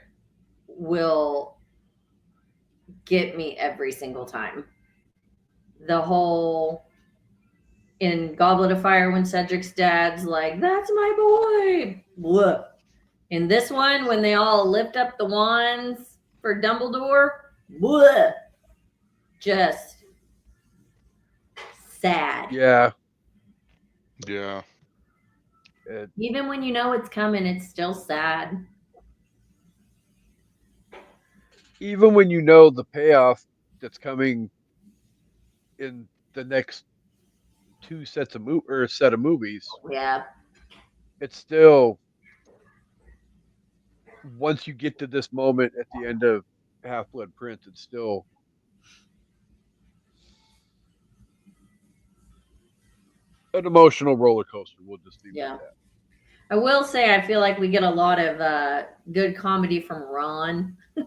D: will get me every single time. The whole in Goblet of Fire when Cedric's dad's like, "That's my boy." Blah. In this one, when they all lift up the wands for Dumbledore, blah. Just sad.
B: Yeah.
E: Yeah.
D: Even when you know it's coming, it's still sad.
B: Even when you know the payoff that's coming in the next two sets of set of movies,
D: Yeah.
B: it's still once you get to this moment at the end of Half Blood Prince, it's still an emotional roller coaster. We'll just leave it
D: Yeah.
B: at that.
D: I will say I feel like we get a lot of good comedy from Ron in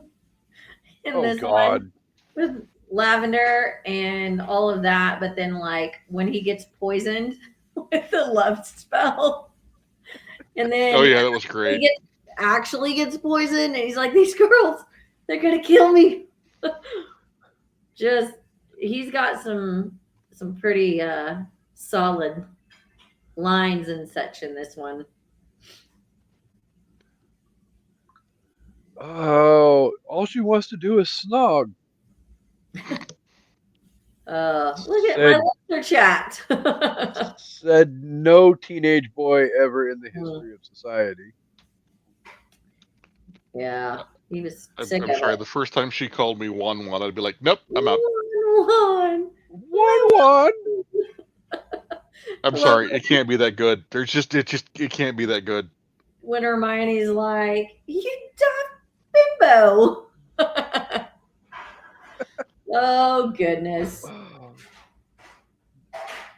B: Oh
D: this
B: God.
D: one with Lavender and all of that. But then, like, when he gets poisoned with the love spell, and then
E: Oh yeah, that was great.
D: he actually gets poisoned, and he's like, "These girls, they're gonna kill me." Just he's got some pretty solid lines and such in this one.
B: Oh, all she wants to do is snog.
D: Look at
B: Said
D: my listener chat.
B: said no teenage boy ever in the
D: Mm.
B: history of society.
D: Yeah, he was sick
E: I'm
D: of
E: sorry.
D: it.
E: The first time she called me 1-1, I'd be like, "Nope, I'm out."
D: One.
B: 1-1.
E: I'm sorry. It can't be that good. It can't be that good.
D: When Hermione's like, "You dumb bimbo." Oh goodness,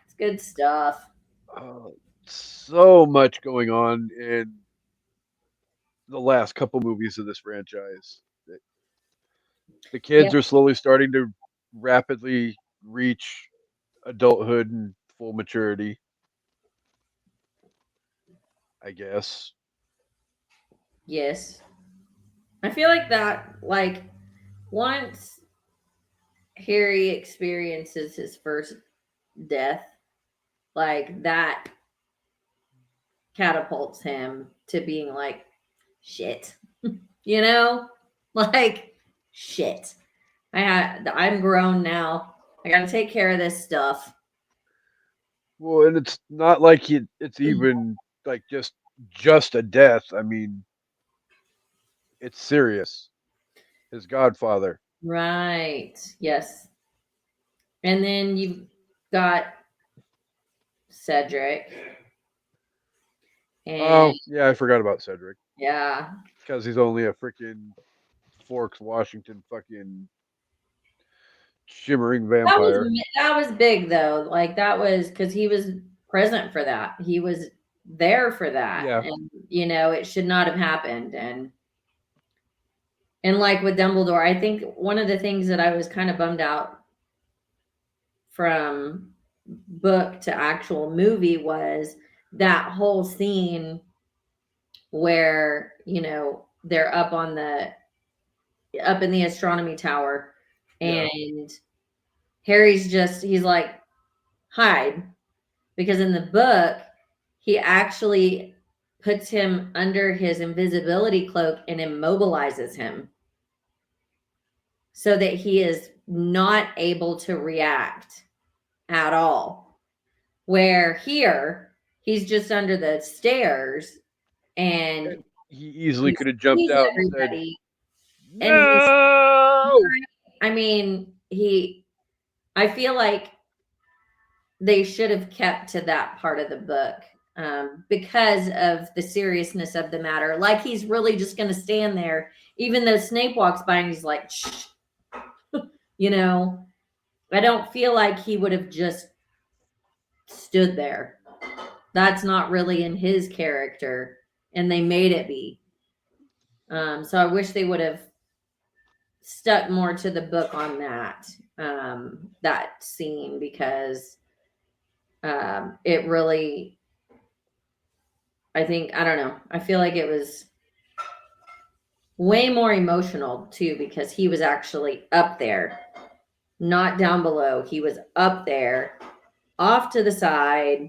D: it's good stuff.
B: So much going on in the last couple movies of this franchise. The kids
D: Yeah.
B: are slowly starting to rapidly reach adulthood and full maturity, I guess.
D: Yes, I feel like that. Like once Harry experiences his first death, like that catapults him to being like, shit, you know, like shit. I'm grown now. I got to take care of this stuff.
B: Well, and it's not like it's even like just a death. I mean, it's serious. His godfather.
D: Right. Yes. And then you've got Cedric. And
B: Oh, yeah, I forgot about Cedric
D: yeah.
B: because he's only a freaking Forks, Washington fucking shimmering vampire.
D: That was big though. Like that was because he was present for that. He was there for that.
B: Yeah.
D: And you know, it should not have happened. And like with Dumbledore, I think one of the things that I was kind of bummed out from book to actual movie was that whole scene where, you know, they're up in the astronomy tower,
B: Yeah.
D: and Harry's he's like, hide. Because in the book, he actually puts him under his invisibility cloak and immobilizes him so that he is not able to react at all. Where here, he's just under the stairs and
B: he easily
D: he
B: could have jumped
D: sees
B: out and said,
D: everybody. And
B: "No!"
D: I mean, I feel like they should have kept to that part of the book because of the seriousness of the matter. Like he's really just going to stand there, even though Snape walks by and he's like, shh. You know, I don't feel like he would have just stood there. That's not really in his character, and they made it be. So I wish they would have stuck more to the book on that scene, because it really, I don't know. I feel like it was way more emotional too, because he was actually up there, not down below. He was up there, off to the side,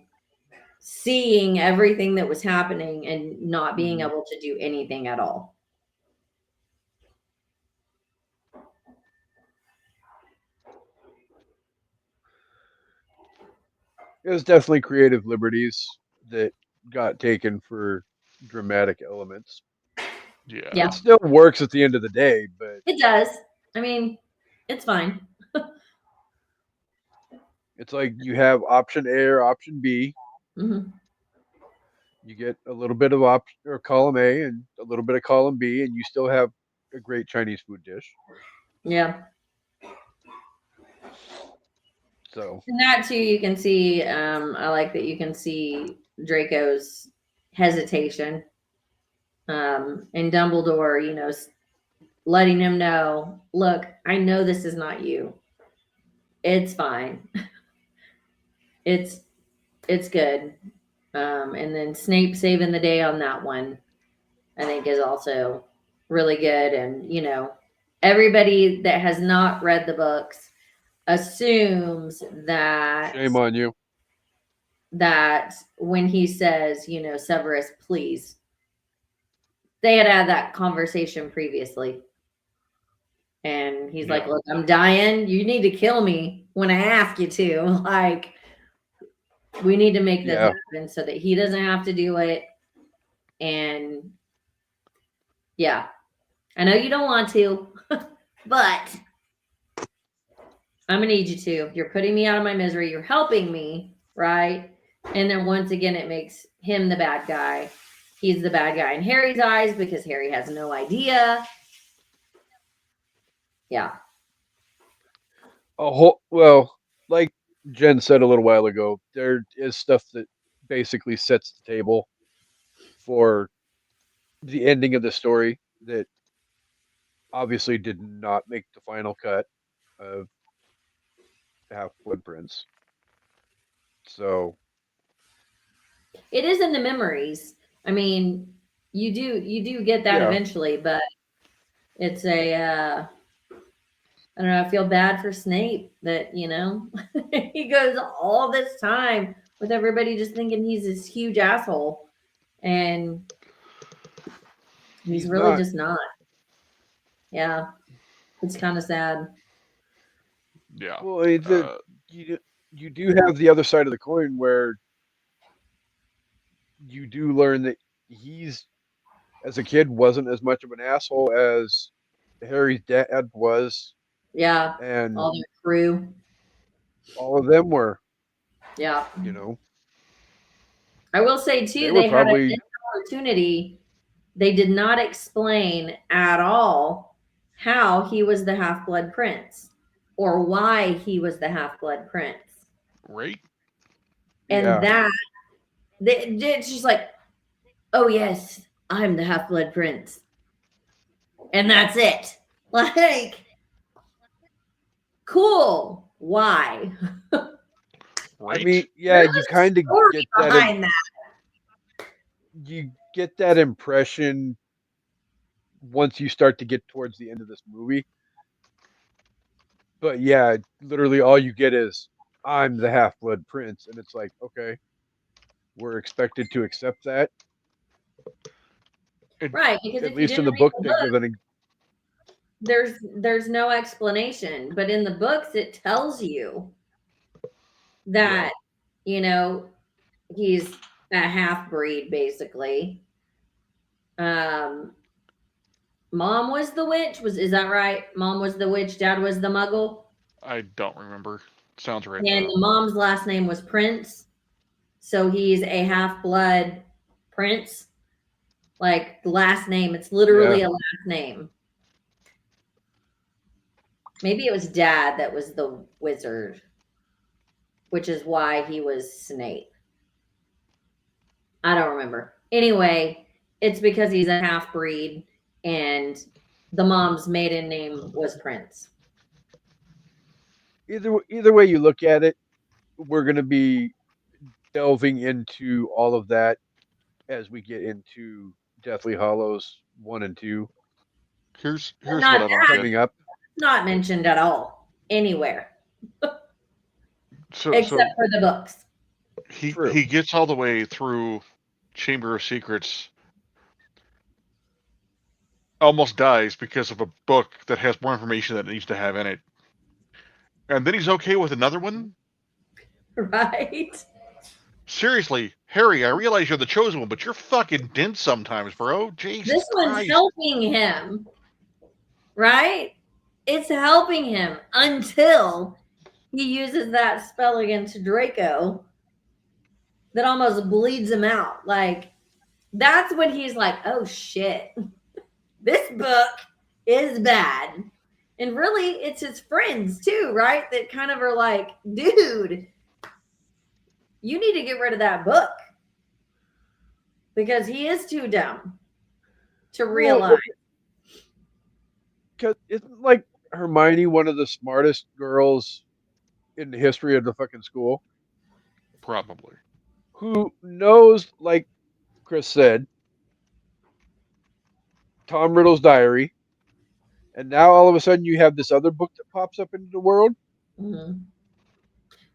D: seeing everything that was happening and not being able to do anything at all.
B: It was definitely creative liberties that got taken for dramatic elements.
D: Yeah.
B: It still works at the end of the day, but
D: It does. I mean, it's fine.
B: it's like you have option A or option B.
D: Mm-hmm.
B: You get a little bit of option or column A and a little bit of column B, and you still have a great Chinese food dish.
D: Yeah.
B: So
D: And that too, you can see. I like that you can see Draco's hesitation, and Dumbledore, you know, letting him know, look, I know this is not you. It's fine. it's good. And then Snape saving the day on that one, I think, is also really good. And, you know, everybody that has not read the books assumes that
B: shame on you.
D: that when he says, you know, Severus, please, they had that conversation previously. And he's like, look, I'm dying. You need to kill me when I ask you to. Like, we need to make this happen so that he doesn't have to do it. And yeah, I know you don't want to, but I'm going to need you to. You're putting me out of my misery. You're helping me, right? And then once again, it makes him the bad guy. He's the bad guy in Harry's eyes because Harry has no idea. Yeah.
B: Well, like Jen said a little while ago, there is stuff that basically sets the table for the ending of the story that obviously did not make the final cut of Half-Blood Prince. So
D: it is in the memories. I mean, you do get that eventually, but it's I don't know, I feel bad for Snape that, you know, he goes all this time with everybody just thinking he's this huge asshole, and he's really just not. Yeah. It's kind of sad.
E: Yeah.
B: Well, you do have the other side of the coin where you do learn that he's, as a kid, wasn't as much of an asshole as Harry's dad was.
D: Yeah.
B: And
D: all their crew.
B: All of them were.
D: Yeah.
B: You know.
D: I will say too, they had an opportunity. They did not explain at all how he was the Half-Blood Prince or why he was the Half-Blood Prince.
E: Right.
D: And that it's just like, oh yes, I'm the Half-Blood Prince. And that's it. Like, cool. Why?
E: right?
B: I mean, yeah,
D: There's
B: you
D: a
B: kind of
D: story
B: get that.
D: behind that.
B: You get that impression once you start to get towards the end of this movie. But yeah, literally all you get is I'm the half-blood prince, and it's like, okay, we're expected to accept that.
D: Right, because
B: At
D: if you
B: least in
D: didn't
B: the
D: read
B: book,
D: the
B: they give
D: book,
B: an
D: there's no explanation. But in the books, it tells you
B: yeah,
D: that, you know, he's a half breed basically. Um, Mom was the witch. Is that right? Mom was the witch. Dad was the Muggle.
E: I don't remember. Sounds right
D: And
E: though.
D: the mom's last name was Prince, so he's a half blood prince. Like the last name, it's literally
B: yeah.
D: a last name. Maybe it was Dad that was the wizard, which is why he was Snape. I don't remember. Anyway, it's because he's a half breed, and the mom's maiden name was Prince.
B: Either way you look at it, we're gonna be delving into all of that as we get into Deathly Hollows 1 and 2
E: Here's
D: Not
E: what I don't get.
B: coming up.
D: not mentioned at all anywhere
E: So
D: except for the books.
B: True.
E: he gets all the way through Chamber of Secrets, almost dies because of a book that has more information that it needs to have in it, and then he's okay with another one.
D: Right?
E: Seriously, Harry, I realize you're the chosen one, but you're fucking dense sometimes, bro. Jesus
D: This one's
E: Christ.
D: helping him, right? It's helping him until he uses that spell against Draco that almost bleeds him out. Like, that's when he's like, oh shit, this book is bad. And really, it's his friends too, right? That kind of are like, dude, you need to get rid of that book because he is too dumb to realize.
B: Because isn't like Hermione one of the smartest girls in the history of the fucking school?
E: Probably.
B: Who knows, like Chris said, Tom Riddle's diary, and now all of a sudden you have this other book that pops up into the world.
D: Mhm.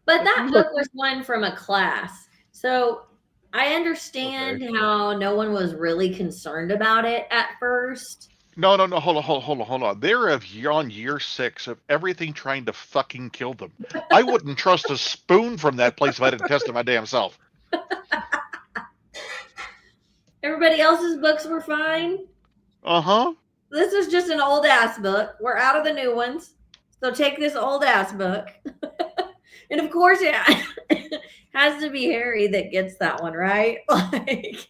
D: But
B: Like,
D: that book was one from a class. So I understand how no one was really concerned about it at first.
E: No. Hold on. They're on year 6 of everything trying to fucking kill them. I wouldn't trust a spoon from that place if I didn't test it my damn self.
D: Everybody else's books were fine.
E: Uh-huh.
D: This is just an old ass book. We're out of the new ones. So take this old ass book. And of course, yeah, it has to be Harry that gets that one, right? Like,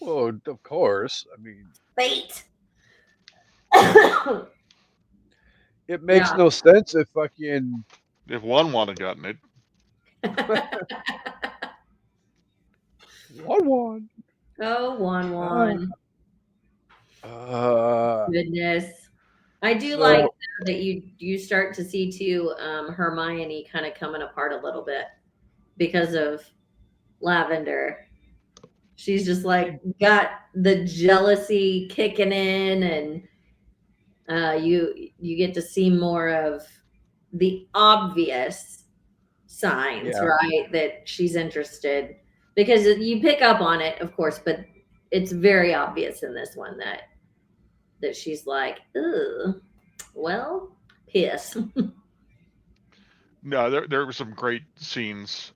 B: well, of course. I mean,
D: fate.
B: it makes no sense if fucking
E: If one would have gotten it.
B: one.
D: Oh, one. Goodness. I do like that you start to see too Hermione kind of coming apart a little bit because of Lavender. She's just like got the jealousy kicking in, and you get to see more of the obvious signs, right? That she's interested, because you pick up on it, of course, but it's very obvious in this one that she's like, ugh, well, piss.
E: No, there were some great scenes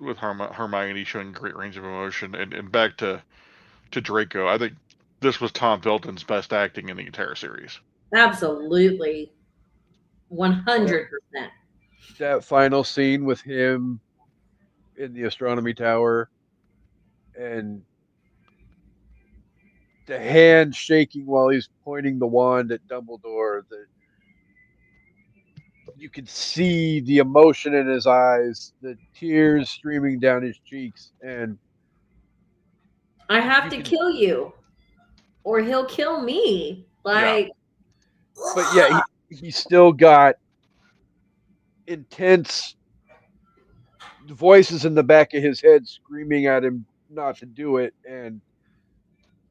E: with Hermione showing great range of emotion, and back to Draco. I think this was Tom Felton's best acting in the entire series.
D: Absolutely. 100%.
B: That final scene with him in the astronomy tower and the hand shaking while he's pointing the wand at Dumbledore, you could see the emotion in his eyes, the tears streaming down his cheeks, and
D: I have to kill you or he'll kill me. Like,
B: but yeah, he still got intense voices in the back of his head screaming at him not to do it, and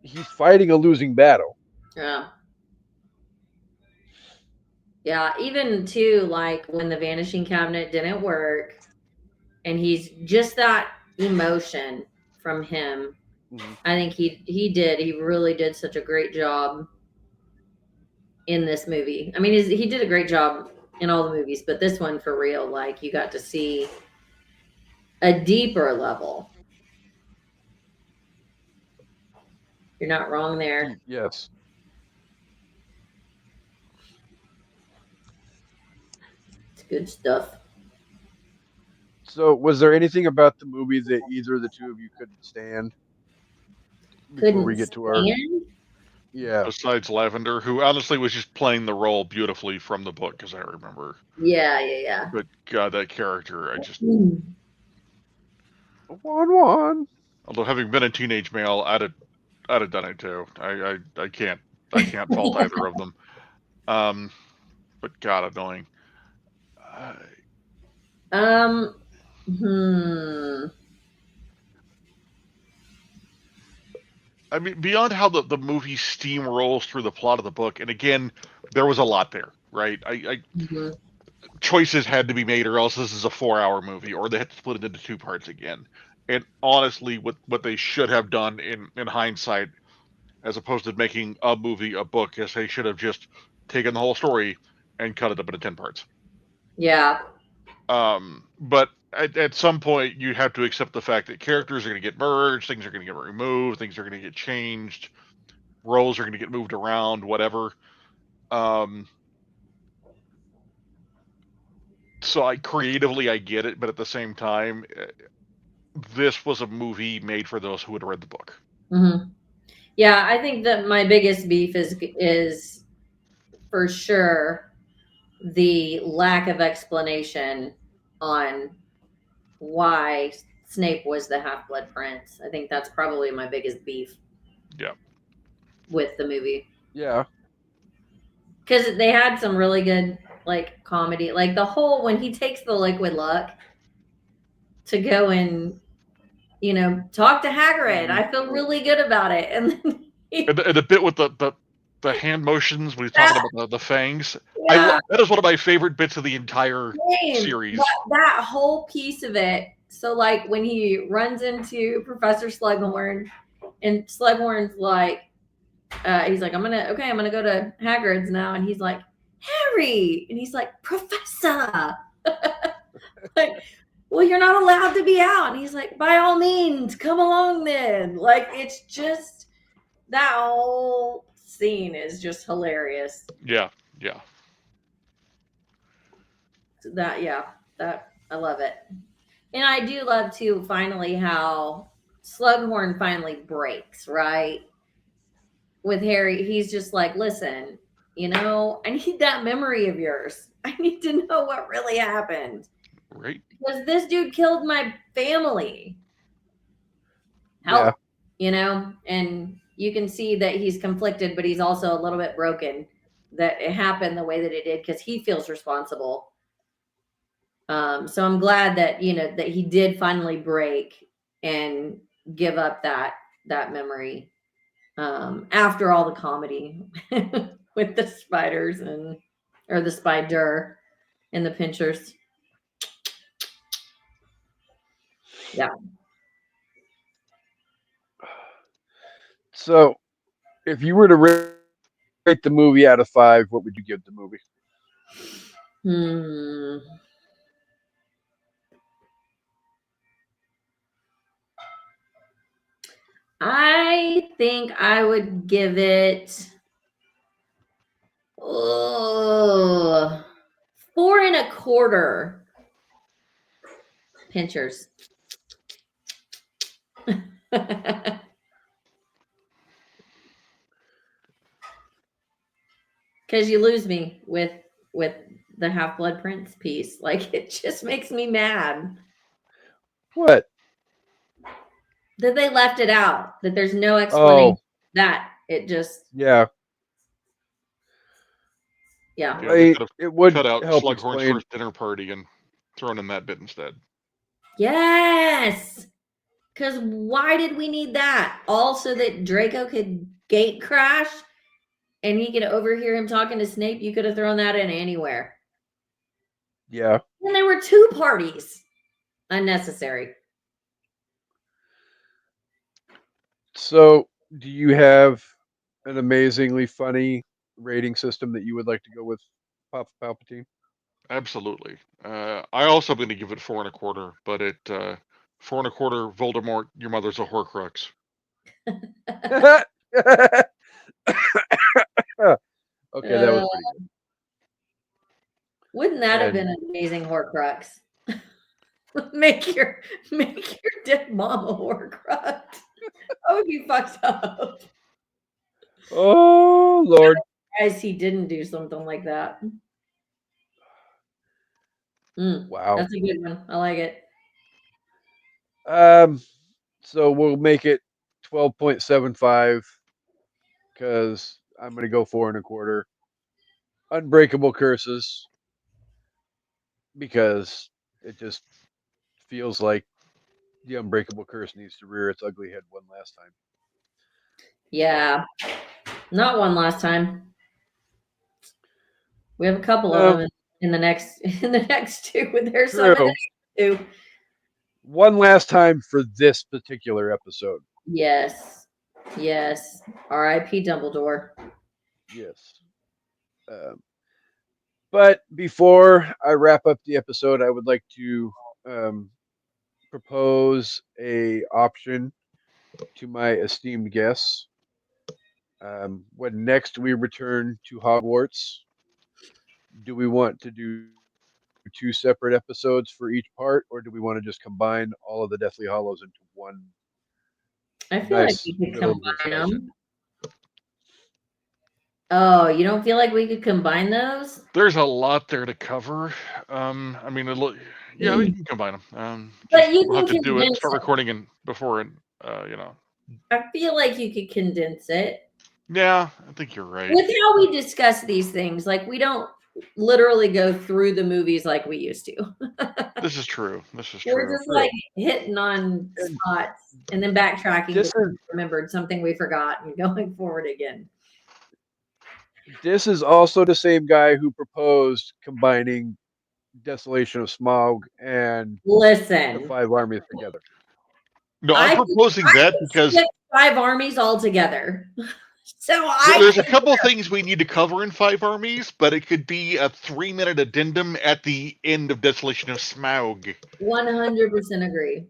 B: he's fighting a losing battle.
D: Yeah. Yeah, even too, like when the vanishing cabinet didn't work, and he's just that emotion from him.
B: Mhm.
D: I think he really did such a great job in this movie. I mean, he did a great job in all the movies, but this one for real, like you got to see a deeper level. You're not wrong there.
B: Yes.
D: It's good stuff.
B: So, was there anything about the movie that either of the two of you couldn't stand before we
D: Couldn't
B: get to our?
D: stand.
B: Yeah.
E: Besides Lavender, who honestly was just playing the role beautifully from the book, as I remember.
D: Yeah.
E: But God, that character, I just.
D: Mm.
B: 1-1.
E: Although having been a teenage male, I'd have done it too. I can't fault either of them. But God, annoying.
D: Hmm.
E: I mean, beyond how the movie steamrolls through the plot of the book, and again, there was a lot there, right?
D: Mm-hmm.
E: Choices had to be made, or else this is a 4-hour movie, or they had to split it into 2 parts again. And honestly, what they should have done in hindsight, as opposed to making a movie a book, is they should have just taken the whole story and cut it up into 10 parts.
D: Yeah.
E: But at some point, you have to accept the fact that characters are going to get merged, things are going to get removed, things are going to get changed, roles are going to get moved around, whatever. So I get it, but at the same time, this was a movie made for those who had read the book.
D: Mm-hmm. Yeah, I think that my biggest beef is for sure the lack of explanation on why Snape was the Half-Blood Prince. I think that's probably my biggest beef.
E: Yeah.
D: With the movie.
B: Yeah.
D: Because they had some really good like comedy, like the whole when he takes the liquid luck to go and talk to Hagrid. I feel really good about it, and then
E: And the bit with the hand motions when he's talking about the fangs.
D: yeah,
E: That is one of my favorite bits of the entire series.
D: That whole piece of it. So like when he runs into Professor Slughorn, and Slughorn's like, he's like, I'm gonna go to Hagrid's now, and he's like, Harry, and he's like, Professor, like, well, you're not allowed to be out, and he's like, by all means, come along then. Like, it's just that whole scene is just hilarious.
E: Yeah.
D: That I love it, and I do love too. Finally, how Slughorn finally breaks right with Harry. He's just like, listen, I need that memory of yours. I need to know what really happened.
E: Right.
D: Because this dude killed my family. Help.
B: Yeah.
D: And you can see that he's conflicted, but he's also a little bit broken that it happened the way that it did because he feels responsible. So I'm glad that, that he did finally break and give up that memory. After all the comedy with the spiders or the spider and the pinchers. Yeah.
B: So, if you were to rate the movie out of 5, what would you give the movie?
D: I think I would give it 4.25 pinchers. Because you lose me with the Half-Blood Prince piece. Like, it just makes me mad.
B: What?
D: That they left it out. That there's no explanation.
B: Oh.
D: That it just...
B: Yeah.
D: Yeah.
E: You know, they
B: Right.
E: could have
B: It would
E: cut out
B: help
E: Slughorn's
B: explain.
E: first dinner party and thrown in that bit instead.
D: Yes. Because why did we need that? All so that Draco could gate crash and he could overhear him talking to Snape. You could have thrown that in anywhere.
B: Yeah.
D: And there were two parties. Unnecessary.
B: So, do you have an amazingly funny rating system that you would like to go with, Papa Palpatine?
E: Absolutely. I also am going to give it 4.25, but it 4.25. Voldemort, your mother's a Horcrux.
B: Okay, that was pretty good.
D: Wouldn't that have
B: And
D: been an amazing Horcrux? make your dead mom a Horcrux. That would be fucked up.
B: oh Lord,
D: Guys, he didn't do something like that.
B: wow.
D: That's a good one. I like it.
B: So we'll make it 12.75 because I'm gonna go 4.25. Unbreakable curses because it just feels like the unbreakable curse needs to rear its ugly head one last time.
D: Yeah. Not one last time. We have a couple of them in the next two. There's some in the next two.
B: One last time for this particular episode.
D: Yes. Yes. R.I.P. Dumbledore.
B: Yes. But before I wrap up the episode, I would like to propose a option to my esteemed guests. When next we return to Hogwarts, do we want to do two separate episodes for each part, or do we want to just combine all of the Deathly Hollows into one
D: I feel like
B: nice
D: we could
B: little
D: combine
B: discussion?
D: them. Oh, you don't feel like we could combine those?
E: There's a lot there to cover. I mean, yeah, we can combine them.
D: But you
E: we'll have
D: can
E: to do it.
D: condense
E: Start
D: it.
E: recording and before and you know.
D: I feel like you could condense it.
E: Yeah, I think you're right.
D: With how we discuss these things, like we don't literally go through the movies like we used to.
E: This is true. This is
D: We're
E: true.
D: just like hitting on spots and then backtracking
B: This
D: because
B: is
D: we remembered something we forgot and going forward again.
B: this is also the same guy who proposed combining Desolation of Smaug and the
D: Listen,
B: Five Armies together.
E: No, I'm proposing that because
D: skip 5 armies altogether. So
E: there's a couple things we need to cover in 5 armies, but it could be a 3-minute addendum at the end of Desolation of Smaug.
D: 100% agree.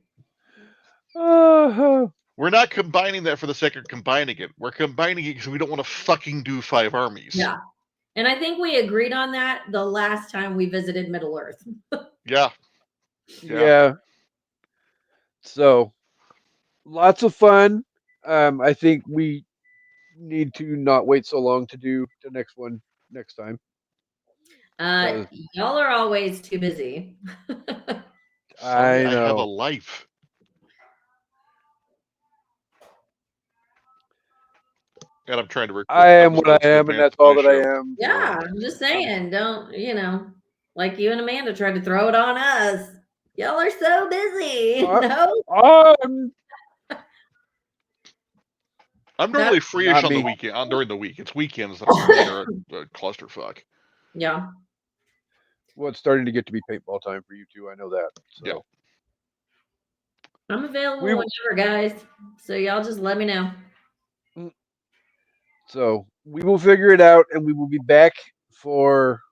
E: We're not combining that for the sake of combining it. We're combining it because we don't want to fucking do 5 armies.
D: Yeah. And I think we agreed on that the last time we visited Middle Earth.
B: Yeah. So lots of fun. I think we need to not wait so long to do the next one next time.
D: Y'all are always too busy.
E: Sorry,
B: I
E: I have a
B: know.
E: life. And I'm trying to record.
B: I am what I am, and that's all that I am.
D: Yeah, I'm just saying, don't, like you and Amanda tried to throw it on us. Y'all are so busy. No?
E: I'm normally free-ish on the weekend, during the week. It's weekends that are a clusterfuck.
D: Yeah.
B: Well, it's starting to get to be paintball time for you two. I know that. So.
E: Yeah.
D: I'm available whenever, guys. So y'all just let me know.
B: So we will figure it out, and we will be back for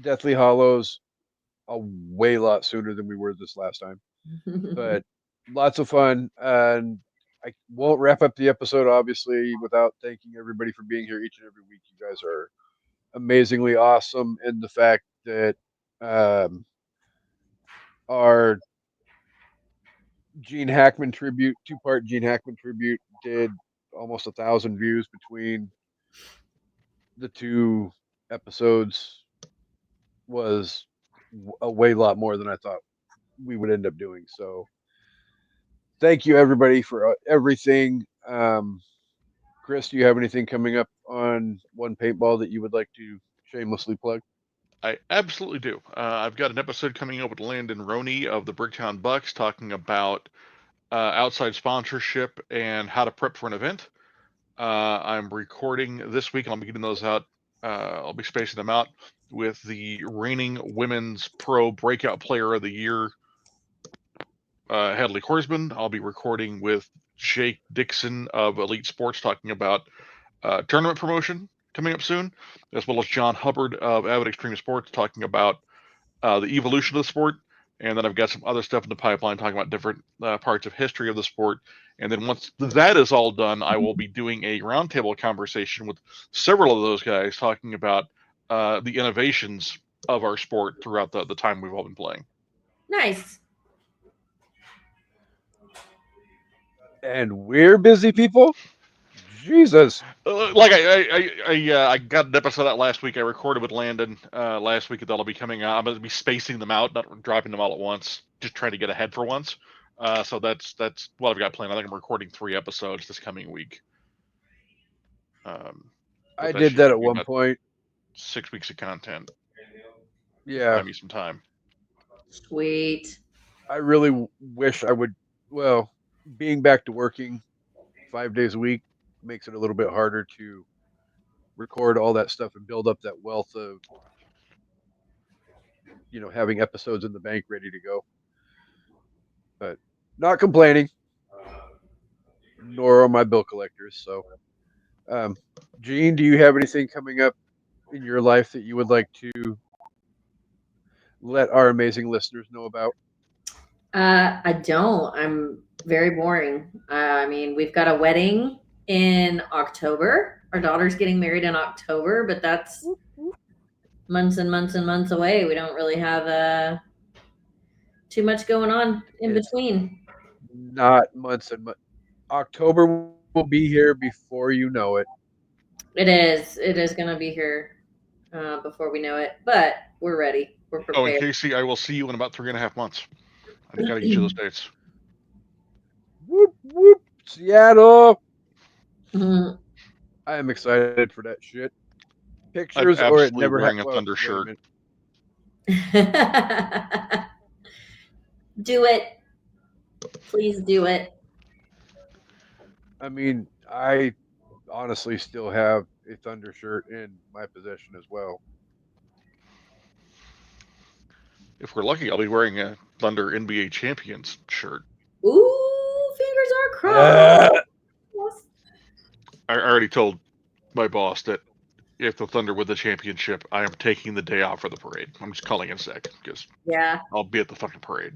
B: Deathly Hollows a way lot sooner than we were this last time. But lots of fun, and I won't wrap up the episode obviously without thanking everybody for being here each and every week. You guys are amazingly awesome, and the fact that our Gene Hackman tribute, 2-part Gene Hackman tribute, did almost 1,000 views between the 2 episodes was a way lot more than I thought we would end up doing. So thank you everybody for everything. Chris, do you have anything coming up on One Paintball that you would like to shamelessly plug?
E: I absolutely do. I've got an episode coming up with Landon Roney of the Bricktown Bucks talking about outside sponsorship and how to prep for an event. I'm recording this week, and I'll be getting those out. I'll be spacing them out with the reigning women's pro breakout player of the year, Hadley Horsman. I'll be recording with Jake Dixon of Elite Sports talking about tournament promotion coming up soon, as well as John Hubbard of Avid Extreme Sports talking about the evolution of the sport. And then I've got some other stuff in the pipeline talking about different parts of history of the sport. And then once that is all done, I will be doing a roundtable conversation with several of those guys talking about the innovations of our sport throughout the time we've all been playing.
D: Nice.
B: And we're busy people. Jesus.
E: Like I got an episode out last week. I recorded with Landon last week that'll be coming out. I'm going to be spacing them out, not dropping them all at once. Just trying to get ahead for once. So that's what I've got planned. I think I'm recording 3 episodes this coming week.
B: I did that at one point.
E: 6 weeks of content.
B: Yeah.
E: Buy me some time.
D: Sweet.
B: I really wish I would. Well, being back to working 5 days a week makes it a little bit harder to record all that stuff and build up that wealth of, having episodes in the bank ready to go. But not complaining, nor are my bill collectors. So, Gene, do you have anything coming up in your life that you would like to let our amazing listeners know about?
D: I don't. I'm very boring. I mean, we've got a wedding in October. Our daughter's getting married in October, but that's months and months and months away. We don't really have too much going on in between.
B: Not months and months. October will be here before you know it.
D: It is. It is going to be here before we know it, but we're ready. We're prepared.
E: Oh, and Kasey, I will see you in about 3.5 months. I got to get you those dates.
B: Whoop, whoop, Seattle.
D: Mhm.
B: I am excited for that shit.
E: I'm
B: Pictures or it
E: absolutely
B: never
E: wearing a
B: happened.
E: Thunder shirt.
D: Do it. Please do it.
B: I mean, I honestly still have a Thunder shirt in my possession as well.
E: If we're lucky, I'll be wearing a Thunder NBA Champions shirt.
D: Ooh, fingers are crossed.
E: I already told my boss that if the Thunder win the championship, I am taking the day off for the parade. I'm just calling in sick because I'll be at the fucking parade.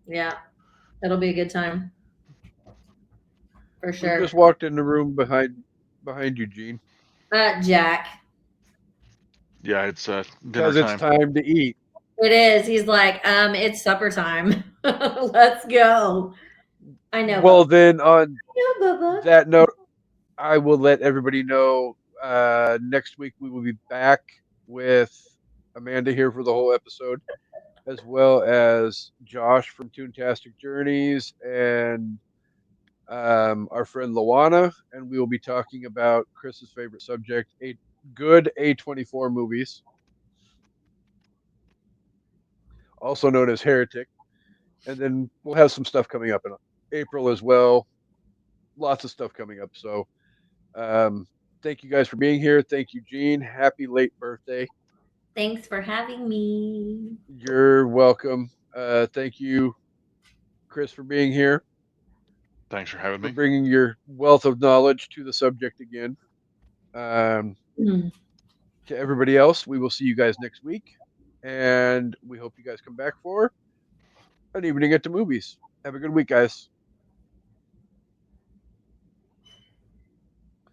D: Yeah, it'll be a good time for sure.
B: Who just walked in the room behind you, Gene?
D: Jack.
E: Yeah, it's dinner
B: because it's time to eat.
D: It is. He's like, it's supper time. Let's go. I know.
B: Well, then on that note, I will let everybody know next week we will be back with Amanda here for the whole episode, as well as Josh from Toontastic Journeys and our friend Lawana, and we will be talking about Chris's favorite subject, good A24 movies, also known as Heretic. And then we'll have some stuff coming up in April as well. Lots of stuff coming up. So thank you guys for being here. Thank you, Gene. Happy late birthday.
D: Thanks for having me.
B: You're welcome. Thank you, Chris, for being here.
E: Thanks for having me.
B: For bringing your wealth of knowledge to the subject again. To everybody else, we will see you guys next week. And we hope you guys come back for an evening at the movies. Have a good week, guys.